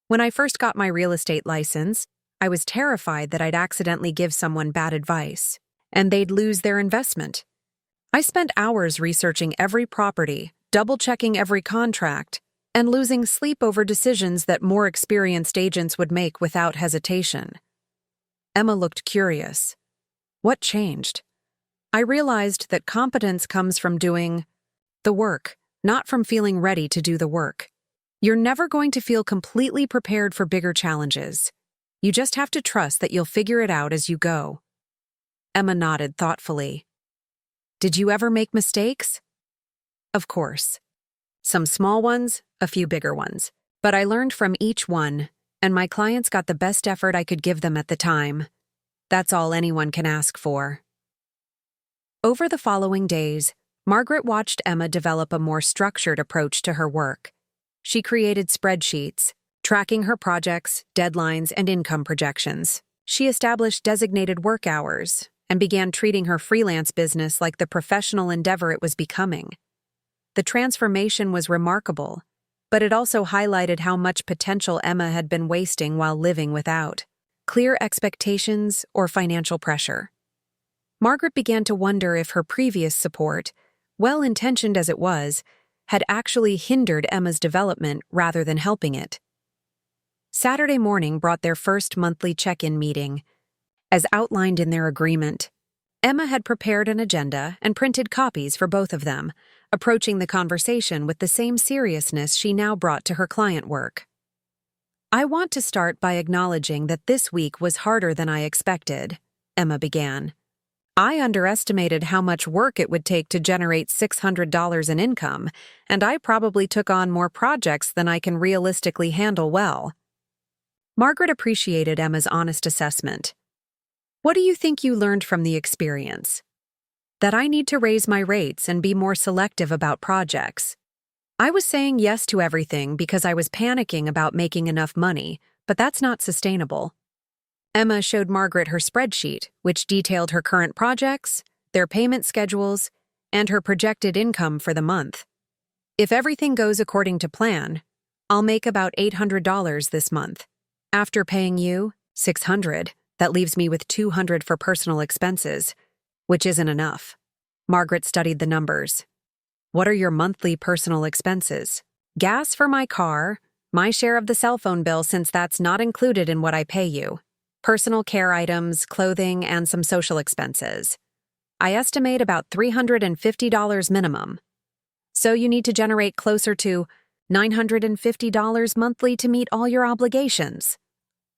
When I first got my real estate license, I was terrified that I'd accidentally give someone bad advice, and they'd lose their investment. I spent hours researching every property, double-checking every contract, and losing sleep over decisions that more experienced agents would make without hesitation. Emma looked curious. What changed? I realized that competence comes from doing the work, not from feeling ready to do the work. You're never going to feel completely prepared for bigger challenges. You just have to trust that you'll figure it out as you go. Emma nodded thoughtfully. Did you ever make mistakes? Of course. Some small ones, a few bigger ones. But I learned from each one, and my clients got the best effort I could give them at the time. That's all anyone can ask for. Over the following days, Margaret watched Emma develop a more structured approach to her work. She created spreadsheets, tracking her projects, deadlines, and income projections. She established designated work hours and began treating her freelance business like the professional endeavor it was becoming. The transformation was remarkable, but it also highlighted how much potential Emma had been wasting while living without clear expectations or financial pressure. Margaret began to wonder if her previous support, well-intentioned as it was, had actually hindered Emma's development rather than helping it. Saturday morning brought their first monthly check-in meeting. As outlined in their agreement, Emma had prepared an agenda and printed copies for both of them, approaching the conversation with the same seriousness she now brought to her client work. "I want to start by acknowledging that this week was harder than I expected," Emma began. "I underestimated how much work it would take to generate $600 in income, and I probably took on more projects than I can realistically handle well." Margaret appreciated Emma's honest assessment. "What do you think you learned from the experience?" "That I need to raise my rates and be more selective about projects. I was saying yes to everything because I was panicking about making enough money, but that's not sustainable." Emma showed Margaret her spreadsheet, which detailed her current projects, their payment schedules, and her projected income for the month. "If everything goes according to plan, I'll make about $800 this month. After paying you $600, that leaves me with $200 for personal expenses, which isn't enough." Margaret studied the numbers. "What are your monthly personal expenses?" "Gas for my car, my share of the cell phone bill since that's not included in what I pay you, personal care items, clothing, and some social expenses. I estimate about $350 minimum. So you need to generate closer to $950 monthly to meet all your obligations."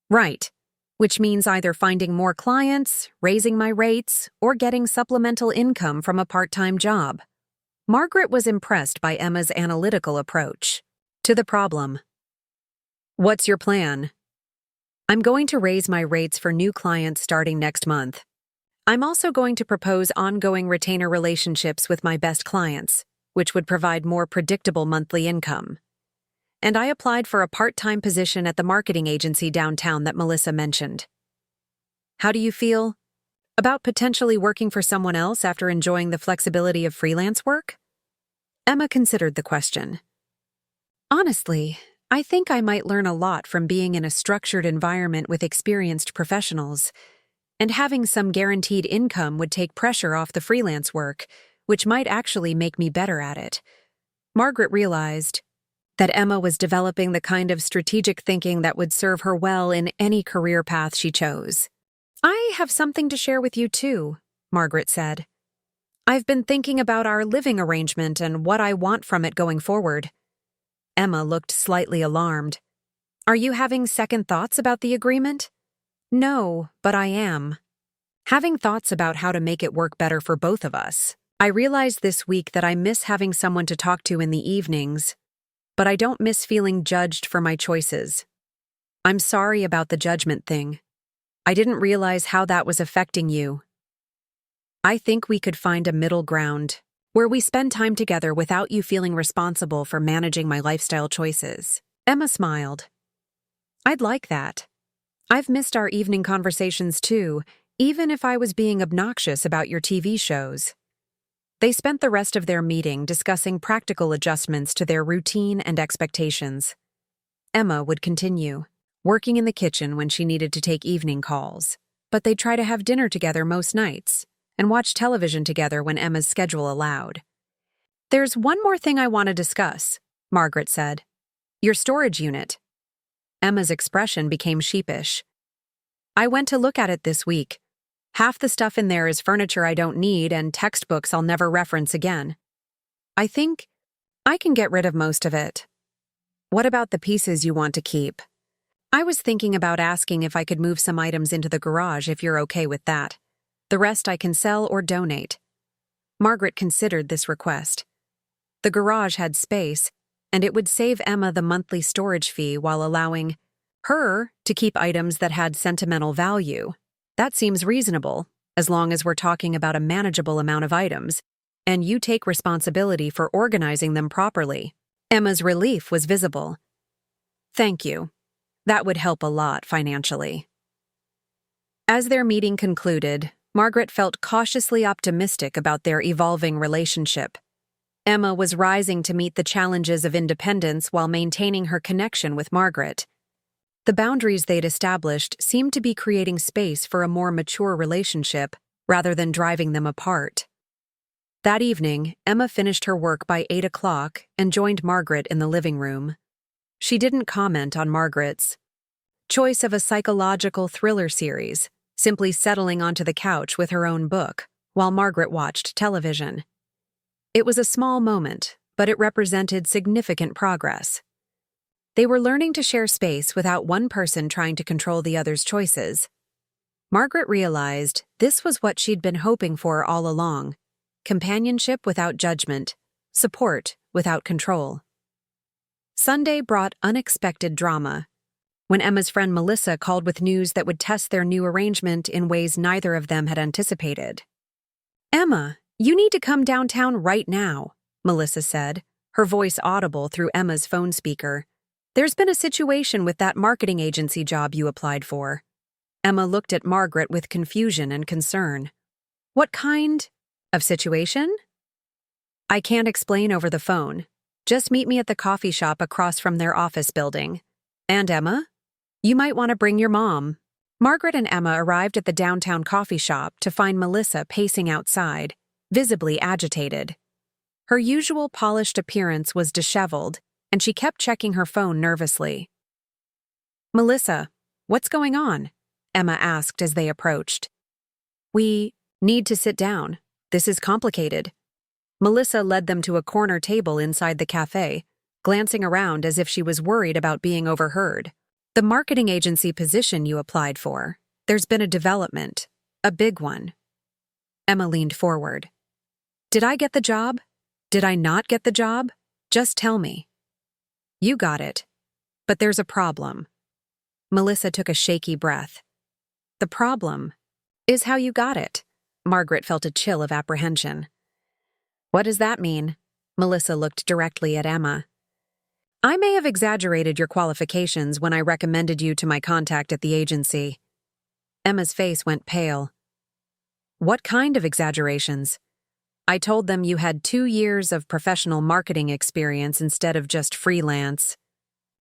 "Right, which means either finding more clients, raising my rates, or getting supplemental income from a part-time job." Margaret was impressed by Emma's analytical approach. To the problem. "What's your plan?" "I'm going to raise my rates for new clients starting next month. I'm also going to propose ongoing retainer relationships with my best clients, which would provide more predictable monthly income. And I applied for a part-time position at the marketing agency downtown that Melissa mentioned." "How do you feel about potentially working for someone else after enjoying the flexibility of freelance work?" Emma considered the question. "Honestly, I think I might learn a lot from being in a structured environment with experienced professionals, and having some guaranteed income would take pressure off the freelance work, which might actually make me better at it." Margaret realized that Emma was developing the kind of strategic thinking that would serve her well in any career path she chose. "I have something to share with you too," Margaret said. "I've been thinking about our living arrangement and what I want from it going forward." Emma looked slightly alarmed. "Are you having second thoughts about the agreement?" "No, but I am. Having thoughts about how to make it work better for both of us. I realized this week that I miss having someone to talk to in the evenings, but I don't miss feeling judged for my choices. I'm sorry about the judgment thing. I didn't realize how that was affecting you. I think we could find a middle ground, where we spend time together without you feeling responsible for managing my lifestyle choices." Emma smiled. "I'd like that. I've missed our evening conversations too, even if I was being obnoxious about your TV shows." They spent the rest of their meeting discussing practical adjustments to their routine and expectations. Emma would continue, working in the kitchen when she needed to take evening calls, but they'd try to have dinner together most nights and watch television together when Emma's schedule allowed. "There's one more thing I want to discuss," Margaret said. "Your storage unit." Emma's expression became sheepish. "I went to look at it this week. Half the stuff in there is furniture I don't need and textbooks I'll never reference again. I think I can get rid of most of it." "What about the pieces you want to keep?" "I was thinking about asking if I could move some items into the garage if you're okay with that. The rest I can sell or donate." Margaret considered this request. The garage had space, and it would save Emma the monthly storage fee while allowing her to keep items that had sentimental value. That seems reasonable, as long as we're talking about a manageable amount of items, and you take responsibility for organizing them properly. Emma's relief was visible. "Thank you. That would help a lot financially." As their meeting concluded, Margaret felt cautiously optimistic about their evolving relationship. Emma was rising to meet the challenges of independence while maintaining her connection with Margaret. The boundaries they'd established seemed to be creating space for a more mature relationship rather than driving them apart. That evening, Emma finished her work by 8 o'clock and joined Margaret in the living room. She didn't comment on Margaret's choice of a psychological thriller series, simply settling onto the couch with her own book. while Margaret watched television. It was a small moment, but it represented significant progress. They were learning to share space without one person trying to control the other's choices. Margaret realized this was what she'd been hoping for all along: companionship without judgment, support without control. Sunday brought unexpected drama when Emma's friend Melissa called with news that would test their new arrangement in ways neither of them had anticipated. "Emma, you need to come downtown right now," Melissa said, her voice audible through Emma's phone speaker. "There's been a situation with that marketing agency job you applied for." Emma looked at Margaret with confusion and concern. "What kind of situation?" "I can't explain over the phone. Just meet me at the coffee shop across from their office building. And Emma, you might want to bring your mom." Margaret and Emma arrived at the downtown coffee shop to find Melissa pacing outside, visibly agitated. Her usual polished appearance was disheveled, and she kept checking her phone nervously. "Melissa, what's going on?" Emma asked as they approached. "We need to sit down. This is complicated." Melissa led them to a corner table inside the cafe, glancing around as if she was worried about being overheard. "The marketing agency position you applied for, there's been a development, a big one." Emma leaned forward. "Did I get the job? Did I not get the job? Just tell me." "You got it. But there's a problem." Melissa took a shaky breath. "The problem is how you got it." Margaret felt a chill of apprehension. "What does that mean?" Melissa looked directly at Emma. "I may have exaggerated your qualifications when I recommended you to my contact at the agency." Emma's face went pale. "What kind of exaggerations?" "I told them you had 2 years of professional marketing experience instead of just freelance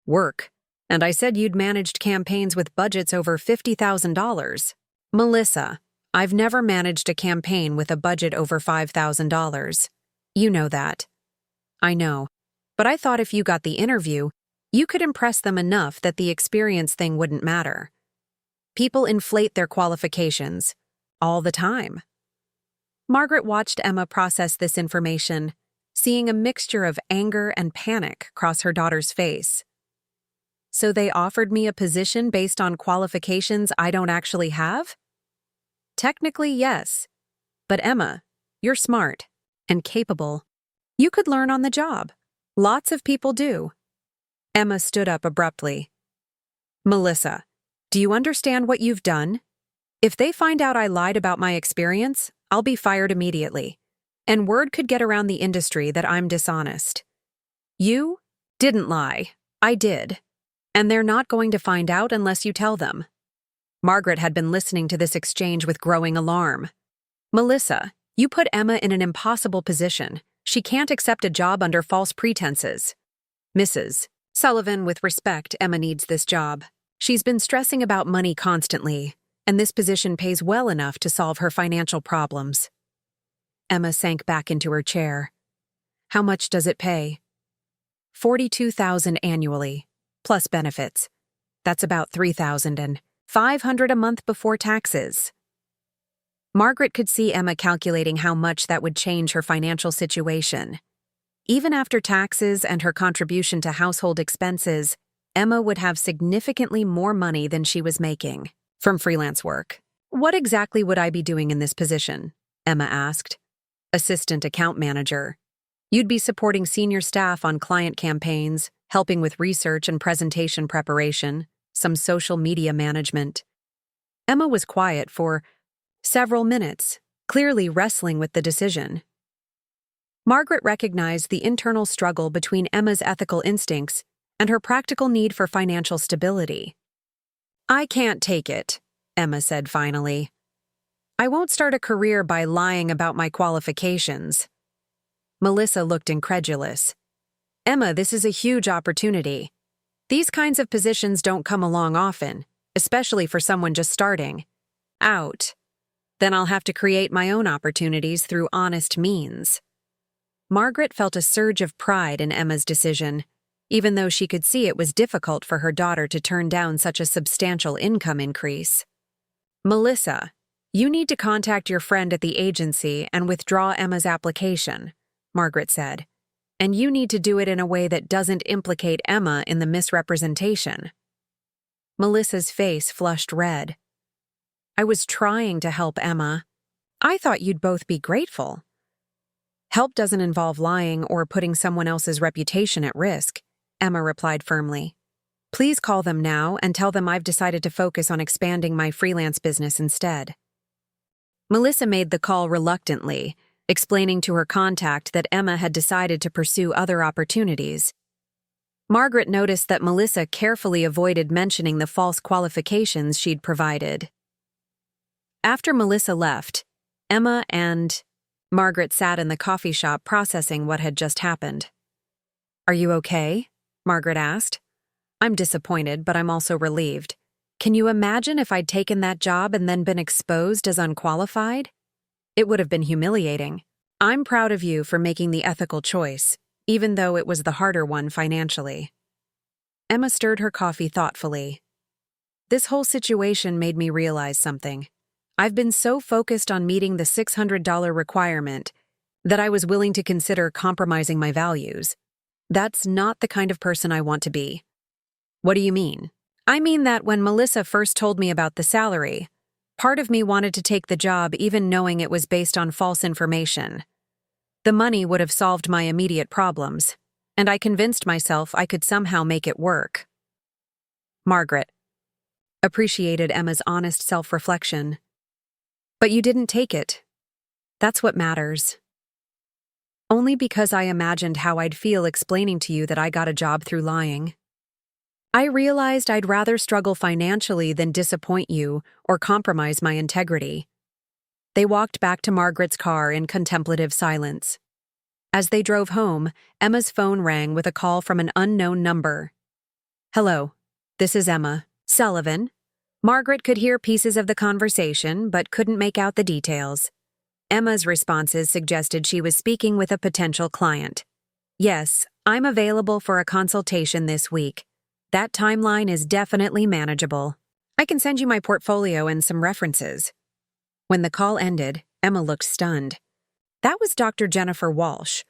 work, and I said you'd managed campaigns with budgets over $50,000. "Melissa, I've never managed a campaign with a budget over $5,000. You know that." "I know. But I thought if you got the interview, you could impress them enough that the experience thing wouldn't matter. People inflate their qualifications all the time." Margaret watched Emma process this information, seeing a mixture of anger and panic cross her daughter's face. "So they offered me a position based on qualifications I don't actually have?" "Technically, yes. But Emma, you're smart and capable. You could learn on the job. Lots of people do." Emma stood up abruptly. "Melissa, do you understand what you've done? If they find out I lied about my experience, I'll be fired immediately. And word could get around the industry that I'm dishonest. You didn't lie. I did. And they're not going to find out unless you tell them." Margaret had been listening to this exchange with growing alarm. "Melissa, you put Emma in an impossible position. She can't accept a job under false pretenses." "Mrs. Sullivan, with respect, Emma needs this job. She's been stressing about money constantly, and this position pays well enough to solve her financial problems." Emma sank back into her chair. "How much does it pay?" $42,000 annually, plus benefits. That's about $3,500 a month before taxes." Margaret could see Emma calculating how much that would change her financial situation. Even after taxes and her contribution to household expenses, Emma would have significantly more money than she was making from freelance work. "What exactly would I be doing in this position?" Emma asked. "Assistant account manager. You'd be supporting senior staff on client campaigns, helping with research and presentation preparation, some social media management." Emma was quiet for several minutes, clearly wrestling with the decision. Margaret recognized the internal struggle between Emma's ethical instincts and her practical need for financial stability. "I can't take it," Emma said finally. "I won't start a career by lying about my qualifications." Melissa looked incredulous. "Emma, this is a huge opportunity. These kinds of positions don't come along often, especially for someone just starting out. Then I'll have to create my own opportunities through honest means." Margaret felt a surge of pride in Emma's decision, even though she could see it was difficult for her daughter to turn down such a substantial income increase. "Melissa, You need to contact your friend at the agency and withdraw Emma's application, Margaret said. And you need to do it in a way that doesn't implicate Emma in the misrepresentation. Melissa's face flushed red. I was trying to help Emma. I thought you'd both be grateful. Help doesn't involve lying or putting someone else's reputation at risk, Emma replied firmly. Please call them now and tell them I've decided to focus on expanding my freelance business instead. Melissa made the call reluctantly, explaining to her contact that Emma had decided to pursue other opportunities. Margaret noticed that Melissa carefully avoided mentioning the false qualifications she'd provided. After Melissa left, Emma and Margaret sat in the coffee shop processing what had just happened. Are you okay? Margaret asked. I'm disappointed, but I'm also relieved. Can you imagine if I'd taken that job and then been exposed as unqualified? It would have been humiliating. I'm proud of you for making the ethical choice, even though it was the harder one financially. Emma stirred her coffee thoughtfully. This whole situation made me realize something. I've been so focused on meeting the $600 requirement that I was willing to consider compromising my values. That's not the kind of person I want to be. What do you mean? I mean that when Melissa first told me about the salary, part of me wanted to take the job even knowing it was based on false information. The money would have solved my immediate problems, and I convinced myself I could somehow make it work. Margaret appreciated Emma's honest self-reflection. But you didn't take it. That's what matters. Only because I imagined how I'd feel explaining to you that I got a job through lying. I realized I'd rather struggle financially than disappoint you or compromise my integrity. They walked back to Margaret's car in contemplative silence. As they drove home, Emma's phone rang with a call from an unknown number. Hello, this is Emma Sullivan. Margaret could hear pieces of the conversation but couldn't make out the details. Emma's responses suggested she was speaking with a potential client. Yes, I'm available for a consultation this week. That timeline is definitely manageable. I can send you my portfolio and some references. When the call ended, Emma looked stunned. That was Dr. Jennifer Walsh.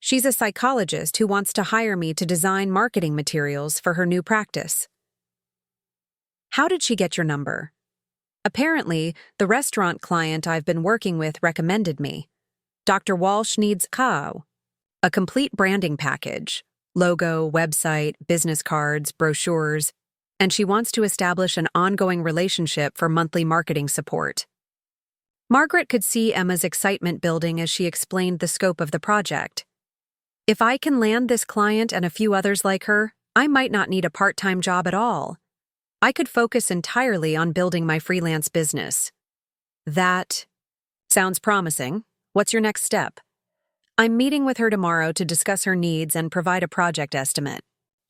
She's a psychologist who wants to hire me to design marketing materials for her new practice. How did she get your number? Apparently, the restaurant client I've been working with recommended me. Dr. Walsh needs a complete branding package. Logo, website, business cards, brochures, and she wants to establish an ongoing relationship for monthly marketing support. Margaret could see Emma's excitement building as she explained the scope of the project. If I can land this client and a few others like her, I might not need a part-time job at all. I could focus entirely on building my freelance business. That sounds promising. What's your next step? I'm meeting with her tomorrow to discuss her needs and provide a project estimate.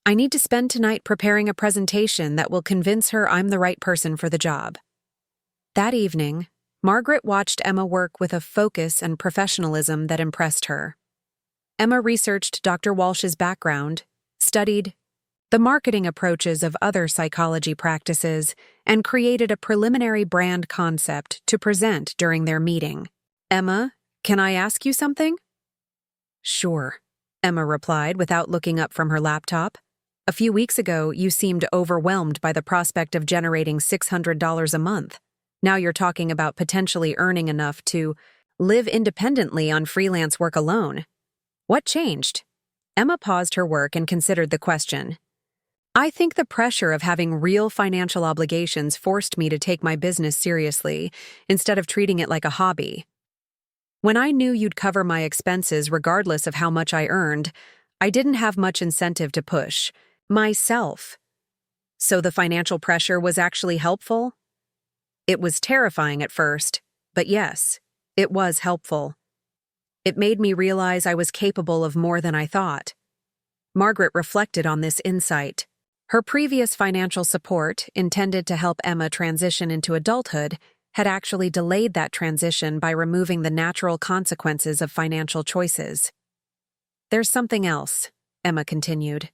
I need to spend tonight preparing a presentation that will convince her I'm the right person for the job. That evening, Margaret watched Emma work with a focus and professionalism that impressed her. Emma researched Dr. Walsh's background, studied the marketing approaches of other psychology practices, and created a preliminary brand concept to present during their meeting. Emma, can I ask you something? Sure, Emma replied without looking up from her laptop. A few weeks ago, you seemed overwhelmed by the prospect of generating $600 a month. Now you're talking about potentially earning enough to live independently on freelance work alone. What changed? Emma paused her work and considered the question. I think the pressure of having real financial obligations forced me to take my business seriously instead of treating it like a hobby. When I knew you'd cover my expenses regardless of how much I earned, I didn't have much incentive to push myself. So the financial pressure was actually helpful? It was terrifying at first, but yes, it was helpful. It made me realize I was capable of more than I thought. Margaret reflected on this insight. Her previous financial support, intended to help Emma transition into adulthood, had actually delayed that transition by removing the natural consequences of financial choices. There's something else, Emma continued.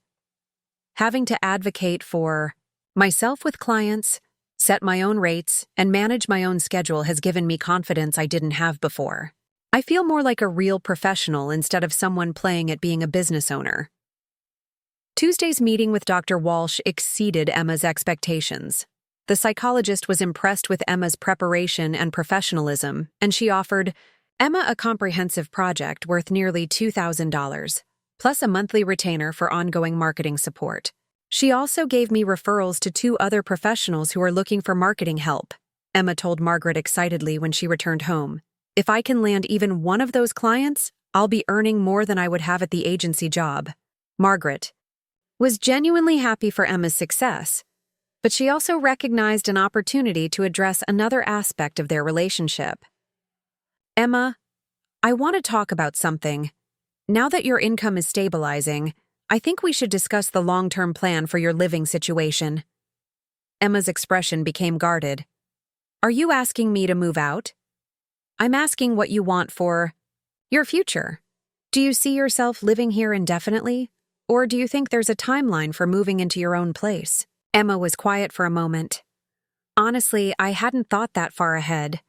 Having to advocate for myself with clients, Set my own rates, and manage my own schedule has given me confidence I didn't have before. I feel more like a real professional instead of someone playing at being a business owner. Tuesday's meeting with Dr. Walsh exceeded Emma's expectations. The psychologist was impressed with Emma's preparation and professionalism, and she offered Emma a comprehensive project worth nearly $2,000, plus a monthly retainer for ongoing marketing support. She also gave me referrals to 2 other professionals who are looking for marketing help, Emma told Margaret excitedly when she returned home. If I can land even one of those clients, I'll be earning more than I would have at the agency job. Margaret was genuinely happy for Emma's success, but she also recognized an opportunity to address another aspect of their relationship. Emma, I want to talk about something. Now that your income is stabilizing, I think we should discuss the long-term plan for your living situation. Emma's expression became guarded. Are you asking me to move out? I'm asking what you want for your future. Do you see yourself living here indefinitely? Or do you think there's a timeline for moving into your own place? Emma was quiet for a moment. Honestly, I hadn't thought that far ahead.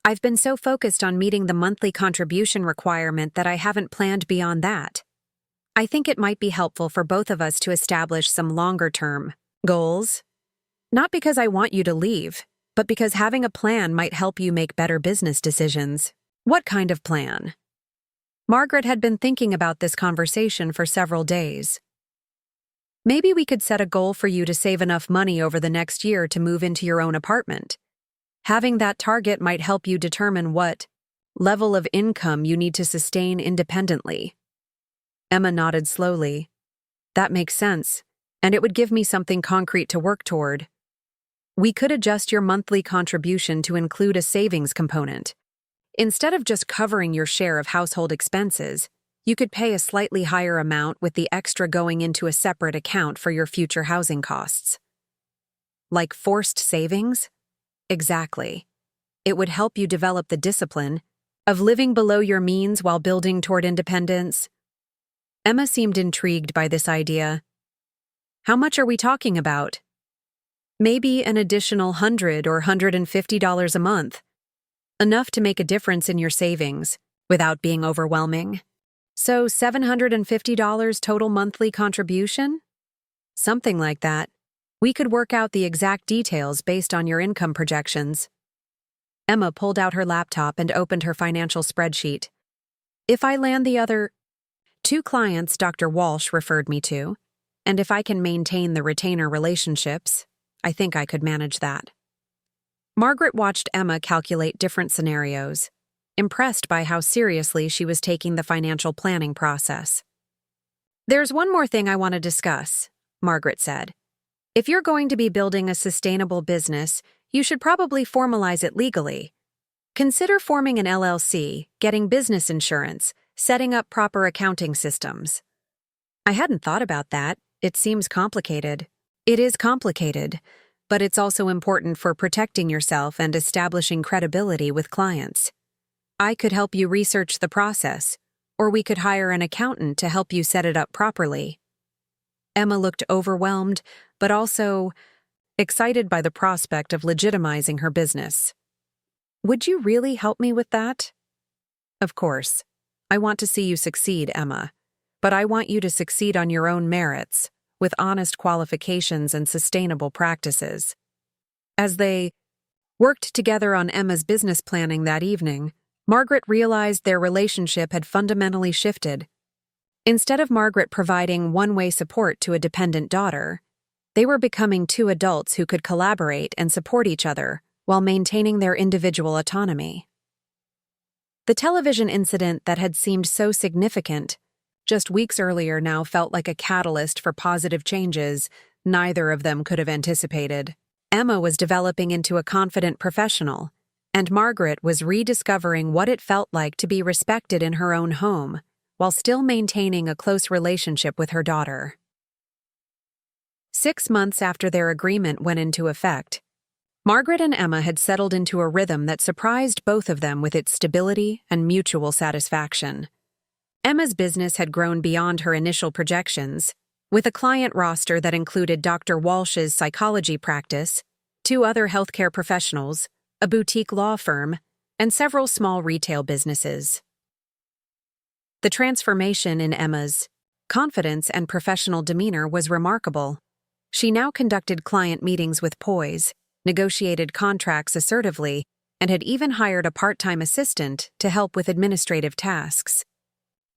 I've been so focused on meeting the monthly contribution requirement that I haven't planned beyond that. I think it might be helpful for both of us to establish some longer-term goals. Not because I want you to leave, but because having a plan might help you make better business decisions. What kind of plan? Margaret had been thinking about this conversation for several days. Maybe we could set a goal for you to save enough money over the next year to move into your own apartment. Having that target might help you determine what level of income you need to sustain independently. Emma nodded slowly. That makes sense, and it would give me something concrete to work toward. We could adjust your monthly contribution to include a savings component. Instead of just covering your share of household expenses, you could pay a slightly higher amount with the extra going into a separate account for your future housing costs. Like forced savings? Exactly. It would help you develop the discipline of living below your means while building toward independence. Emma seemed intrigued by this idea. How much are we talking about? Maybe an additional $100 or $150 a month. Enough to make a difference in your savings, without being overwhelming. So $750 total monthly contribution? Something like that. We could work out the exact details based on your income projections. Emma pulled out her laptop and opened her financial spreadsheet. If I land the other 2 clients Dr. Walsh referred me to, and if I can maintain the retainer relationships, I think I could manage that. Margaret watched Emma calculate different scenarios, impressed by how seriously she was taking the financial planning process. There's one more thing I want to discuss, Margaret said. If you're going to be building a sustainable business, you should probably formalize it legally. Consider forming an LLC, getting business insurance, setting up proper accounting systems. I hadn't thought about that. It seems complicated. It is complicated, but it's also important for protecting yourself and establishing credibility with clients. I could help you research the process, or we could hire an accountant to help you set it up properly. Emma looked overwhelmed, but also excited by the prospect of legitimizing her business. Would you really help me with that? Of course. I want to see you succeed, Emma, but I want you to succeed on your own merits, with honest qualifications and sustainable practices. As they worked together on Emma's business planning that evening, Margaret realized their relationship had fundamentally shifted. Instead of Margaret providing one-way support to a dependent daughter, they were becoming 2 adults who could collaborate and support each other while maintaining their individual autonomy. The television incident that had seemed so significant just weeks earlier now felt like a catalyst for positive changes neither of them could have anticipated. Emma was developing into a confident professional, and Margaret was rediscovering what it felt like to be respected in her own home, while still maintaining a close relationship with her daughter. 6 months after their agreement went into effect, Margaret and Emma had settled into a rhythm that surprised both of them with its stability and mutual satisfaction. Emma's business had grown beyond her initial projections, with a client roster that included Dr. Walsh's psychology practice, 2 other healthcare professionals, a boutique law firm, and several small retail businesses. The transformation in Emma's confidence and professional demeanor was remarkable. She now conducted client meetings with poise, negotiated contracts assertively, and had even hired a part-time assistant to help with administrative tasks.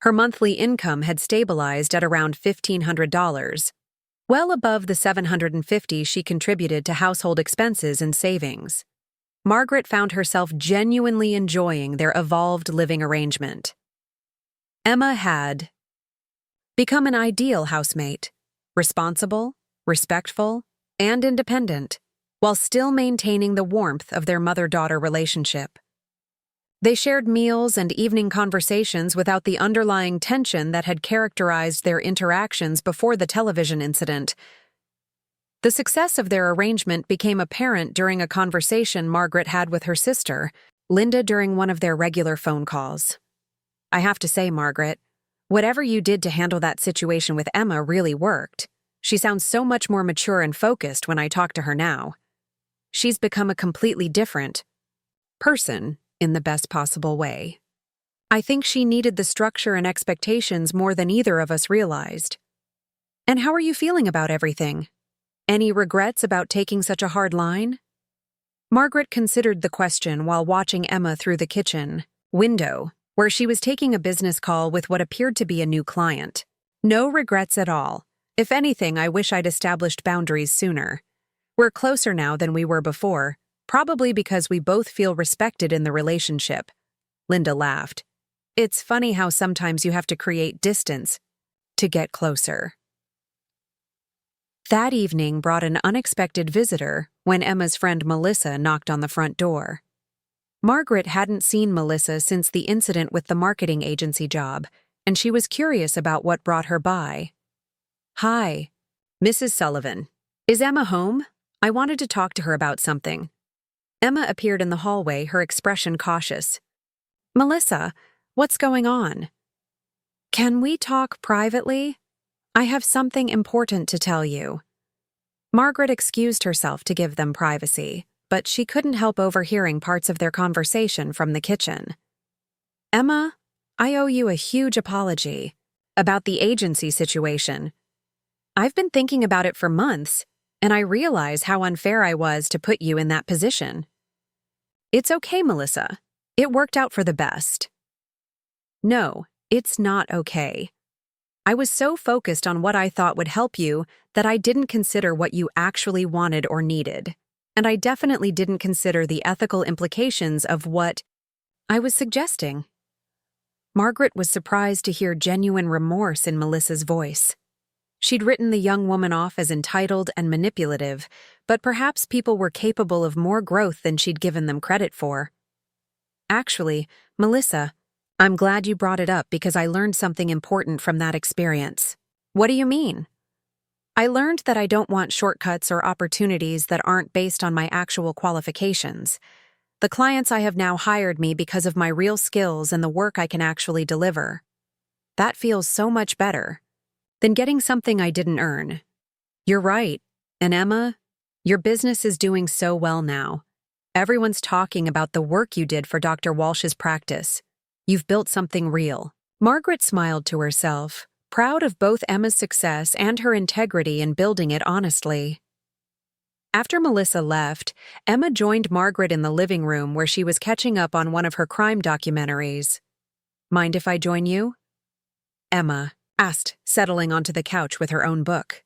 Her monthly income had stabilized at around $1,500, well above the $750 she contributed to household expenses and savings. Margaret found herself genuinely enjoying their evolved living arrangement. Emma had become an ideal housemate, responsible, respectful, and independent, while still maintaining the warmth of their mother-daughter relationship. They shared meals and evening conversations without the underlying tension that had characterized their interactions before the television incident. The success of their arrangement became apparent during a conversation Margaret had with her sister, Linda, during one of their regular phone calls. "I have to say, Margaret, whatever you did to handle that situation with Emma really worked. She sounds so much more mature and focused when I talk to her now. She's become a completely different person in the best possible way. I think she needed the structure and expectations more than either of us realized. And how are you feeling about everything? Any regrets about taking such a hard line?" Margaret considered the question while watching Emma through the kitchen window, where she was taking a business call with what appeared to be a new client. "No regrets at all. If anything, I wish I'd established boundaries sooner. We're closer now than we were before, probably because we both feel respected in the relationship." Linda laughed. "It's funny how sometimes you have to create distance to get closer." That evening brought an unexpected visitor when Emma's friend Melissa knocked on the front door. Margaret hadn't seen Melissa since the incident with the marketing agency job, and she was curious about what brought her by. "Hi, Mrs. Sullivan. Is Emma home? I wanted to talk to her about something." Emma appeared in the hallway, her expression cautious. "Melissa, what's going on?" "Can we talk privately? I have something important to tell you." Margaret excused herself to give them privacy, but she couldn't help overhearing parts of their conversation from the kitchen. "Emma, I owe you a huge apology about the agency situation. I've been thinking about it for months, and I realize how unfair I was to put you in that position." "It's okay, Melissa. It worked out for the best." "No, it's not okay. I was so focused on what I thought would help you that I didn't consider what you actually wanted or needed, and I definitely didn't consider the ethical implications of what I was suggesting." Margaret was surprised to hear genuine remorse in Melissa's voice. She'd written the young woman off as entitled and manipulative, but perhaps people were capable of more growth than she'd given them credit for. "Actually, Melissa, I'm glad you brought it up because I learned something important from that experience." "What do you mean?" "I learned that I don't want shortcuts or opportunities that aren't based on my actual qualifications. The clients I have now hired me because of my real skills and the work I can actually deliver. That feels so much better than getting something I didn't earn." "You're right. And Emma, your business is doing so well now. Everyone's talking about the work you did for Dr. Walsh's practice. You've built something real." Margaret smiled to herself, proud of both Emma's success and her integrity in building it honestly. After Melissa left, Emma joined Margaret in the living room where she was catching up on one of her crime documentaries. "Mind if I join you?" Emma asked, settling onto the couch with her own book.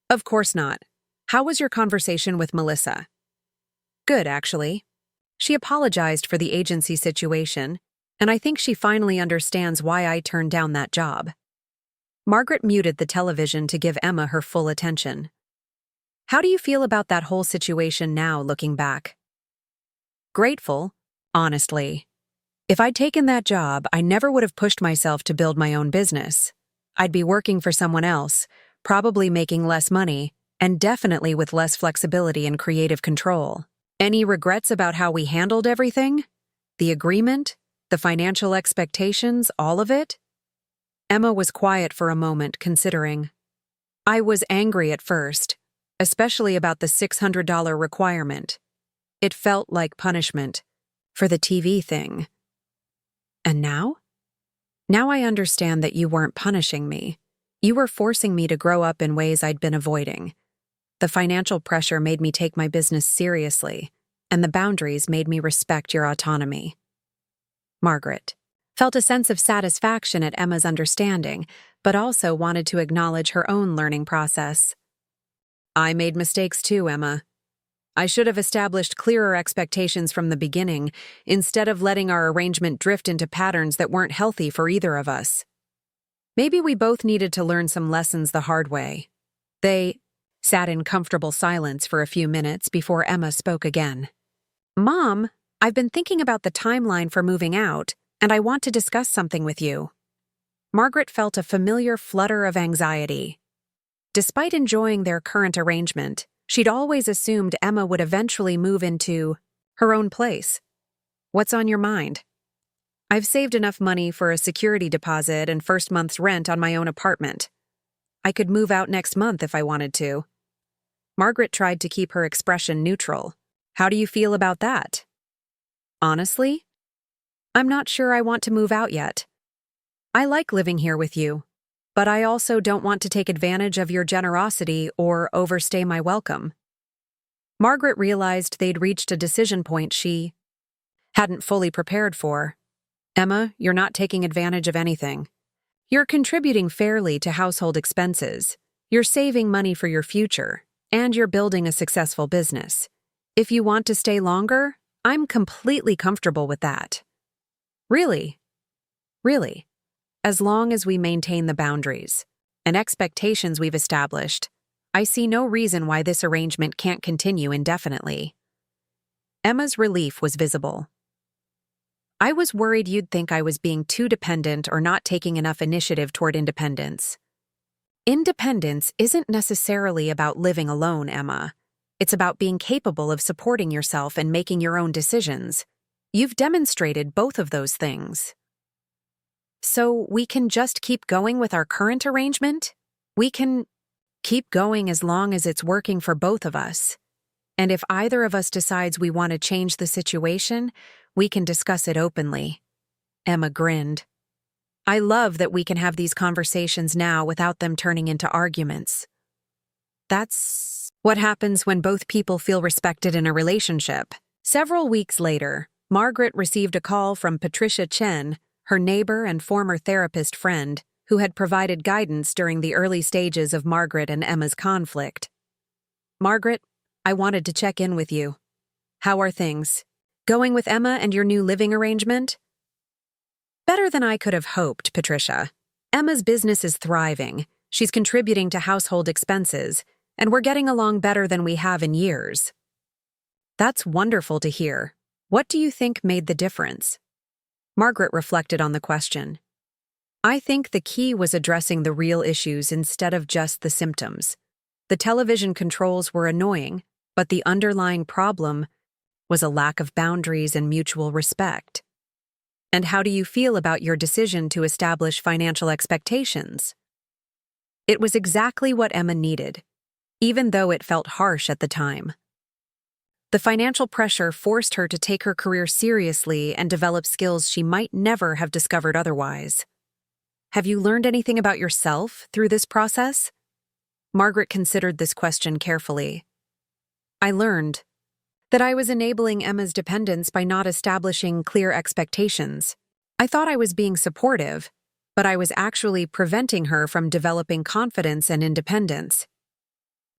"Of course not. How was your conversation with Melissa?" "Good, actually. She apologized for the agency situation, and I think she finally understands why I turned down that job." Margaret muted the television to give Emma her full attention. "How do you feel about that whole situation now, looking back?" "Grateful, honestly. If I'd taken that job, I never would have pushed myself to build my own business. I'd be working for someone else, probably making less money, and definitely with less flexibility and creative control. Any regrets about how we handled everything? The agreement? The financial expectations? All of it?" Emma was quiet for a moment, considering. "I was angry at first, especially about the $600 requirement. It felt like punishment for the TV thing. And now? Now I understand that you weren't punishing me. You were forcing me to grow up in ways I'd been avoiding. The financial pressure made me take my business seriously, and the boundaries made me respect your autonomy. Margaret felt a sense of satisfaction at Emma's understanding, but also wanted to acknowledge her own learning process. I made mistakes too, Emma. I should have established clearer expectations from the beginning, instead of letting our arrangement drift into patterns that weren't healthy for either of us. Maybe we both needed to learn some lessons the hard way. They sat in comfortable silence for a few minutes before Emma spoke again. Mom, I've been thinking about the timeline for moving out, and I want to discuss something with you. Margaret felt a familiar flutter of anxiety. Despite enjoying their current arrangement, she'd always assumed Emma would eventually move into her own place. What's on your mind? I've saved enough money for a security deposit and first month's rent on my own apartment. I could move out next month if I wanted to. Margaret tried to keep her expression neutral. How do you feel about that? Honestly, I'm not sure I want to move out yet. I like living here with you, but I also don't want to take advantage of your generosity or overstay my welcome. Margaret realized they'd reached a decision point she hadn't fully prepared for. Emma, you're not taking advantage of anything. You're contributing fairly to household expenses. You're saving money for your future, and you're building a successful business. If you want to stay longer, I'm completely comfortable with that. Really? Really? As long as we maintain the boundaries and expectations we've established, I see no reason why this arrangement can't continue indefinitely. Emma's relief was visible. I was worried you'd think I was being too dependent or not taking enough initiative toward independence. Independence isn't necessarily about living alone, Emma. It's about being capable of supporting yourself and making your own decisions. You've demonstrated both of those things. So we can just keep going with our current arrangement? We can keep going as long as it's working for both of us. And if either of us decides we want to change the situation, we can discuss it openly. Emma grinned. I love that we can have these conversations now without them turning into arguments. That's what happens when both people feel respected in a relationship. Several weeks later, Margaret received a call from Patricia Chen, her neighbor and former therapist friend, who had provided guidance during the early stages of Margaret and Emma's conflict. Margaret, I wanted to check in with you. How are things? Going with Emma and your new living arrangement? Better than I could have hoped, Patricia. Emma's business is thriving. She's contributing to household expenses, and we're getting along better than we have in years. That's wonderful to hear. What do you think made the difference? Margaret reflected on the question. I think the key was addressing the real issues instead of just the symptoms. The television controls were annoying, but the underlying problem was a lack of boundaries and mutual respect. And how do you feel about your decision to establish financial expectations? It was exactly what Emma needed, even though it felt harsh at the time. The financial pressure forced her to take her career seriously and develop skills she might never have discovered otherwise. Have you learned anything about yourself through this process? Margaret considered this question carefully. I learned that I was enabling Emma's dependence by not establishing clear expectations. I thought I was being supportive, but I was actually preventing her from developing confidence and independence.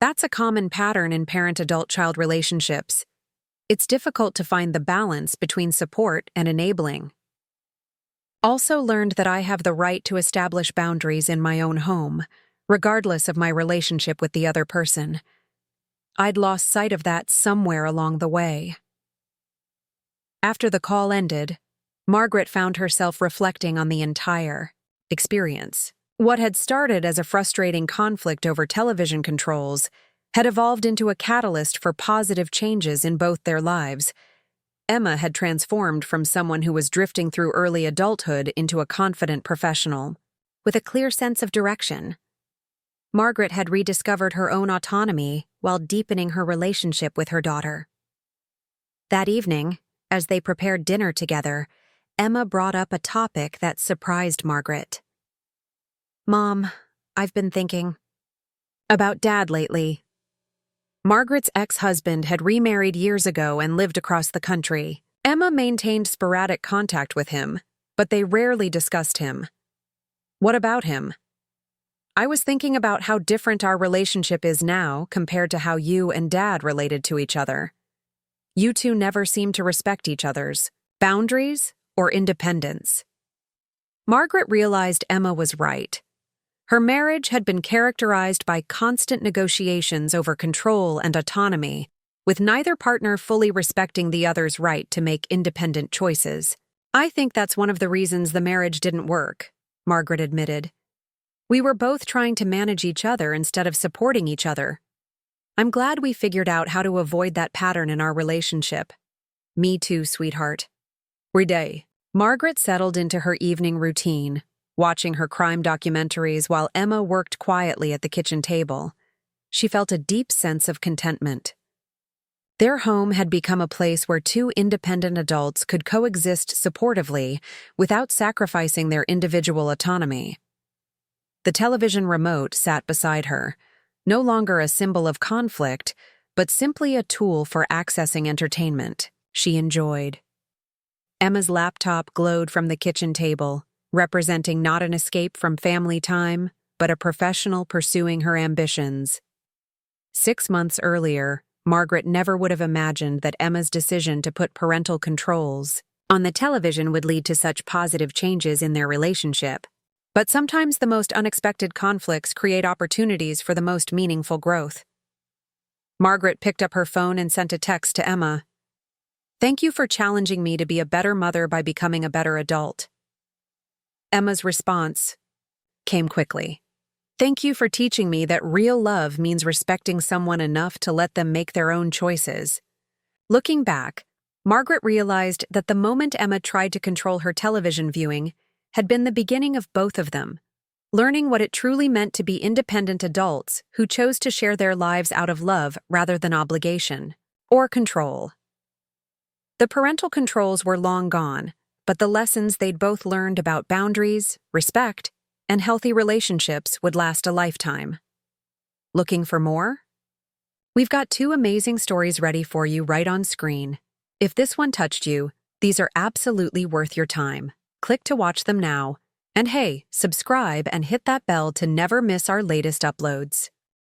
That's a common pattern in parent-adult-child relationships. It's difficult to find the balance between support and enabling. Also learned that I have the right to establish boundaries in my own home, regardless of my relationship with the other person. I'd lost sight of that somewhere along the way. After the call ended, Margaret found herself reflecting on the entire experience. What had started as a frustrating conflict over television controls had evolved into a catalyst for positive changes in both their lives. Emma had transformed from someone who was drifting through early adulthood into a confident professional, with a clear sense of direction. Margaret had rediscovered her own autonomy while deepening her relationship with her daughter. That evening, as they prepared dinner together, Emma brought up a topic that surprised Margaret. "Mom, I've been thinking about Dad lately." Margaret's ex-husband had remarried years ago and lived across the country. Emma maintained sporadic contact with him, but they rarely discussed him. "What about him?" "I was thinking about how different our relationship is now compared to how you and Dad related to each other. You two never seemed to respect each other's boundaries or independence." Margaret realized Emma was right. Her marriage had been characterized by constant negotiations over control and autonomy, with neither partner fully respecting the other's right to make independent choices. "I think that's one of the reasons the marriage didn't work," Margaret admitted. "We were both trying to manage each other instead of supporting each other. I'm glad we figured out how to avoid that pattern in our relationship." "Me too, sweetheart." Every day, Margaret settled into her evening routine, watching her crime documentaries while Emma worked quietly at the kitchen table. She felt a deep sense of contentment. Their home had become a place where two independent adults could coexist supportively without sacrificing their individual autonomy. The television remote sat beside her, no longer a symbol of conflict, but simply a tool for accessing entertainment she enjoyed. Emma's laptop glowed from the kitchen table, representing not an escape from family time, but a professional pursuing her ambitions. 6 months earlier, Margaret never would have imagined that Emma's decision to put parental controls on the television would lead to such positive changes in their relationship. But sometimes the most unexpected conflicts create opportunities for the most meaningful growth. Margaret picked up her phone and sent a text to Emma. "Thank you for challenging me to be a better mother by becoming a better adult." Emma's response came quickly. "Thank you for teaching me that real love means respecting someone enough to let them make their own choices." Looking back, Margaret realized that the moment Emma tried to control her television viewing had been the beginning of both of them, learning what it truly meant to be independent adults who chose to share their lives out of love rather than obligation or control. The parental controls were long gone, but the lessons they'd both learned about boundaries, respect, and healthy relationships would last a lifetime. Looking for more? We've got 2 amazing stories ready for you right on screen. If this one touched you, these are absolutely worth your time. Click to watch them now. And hey, subscribe and hit that bell to never miss our latest uploads.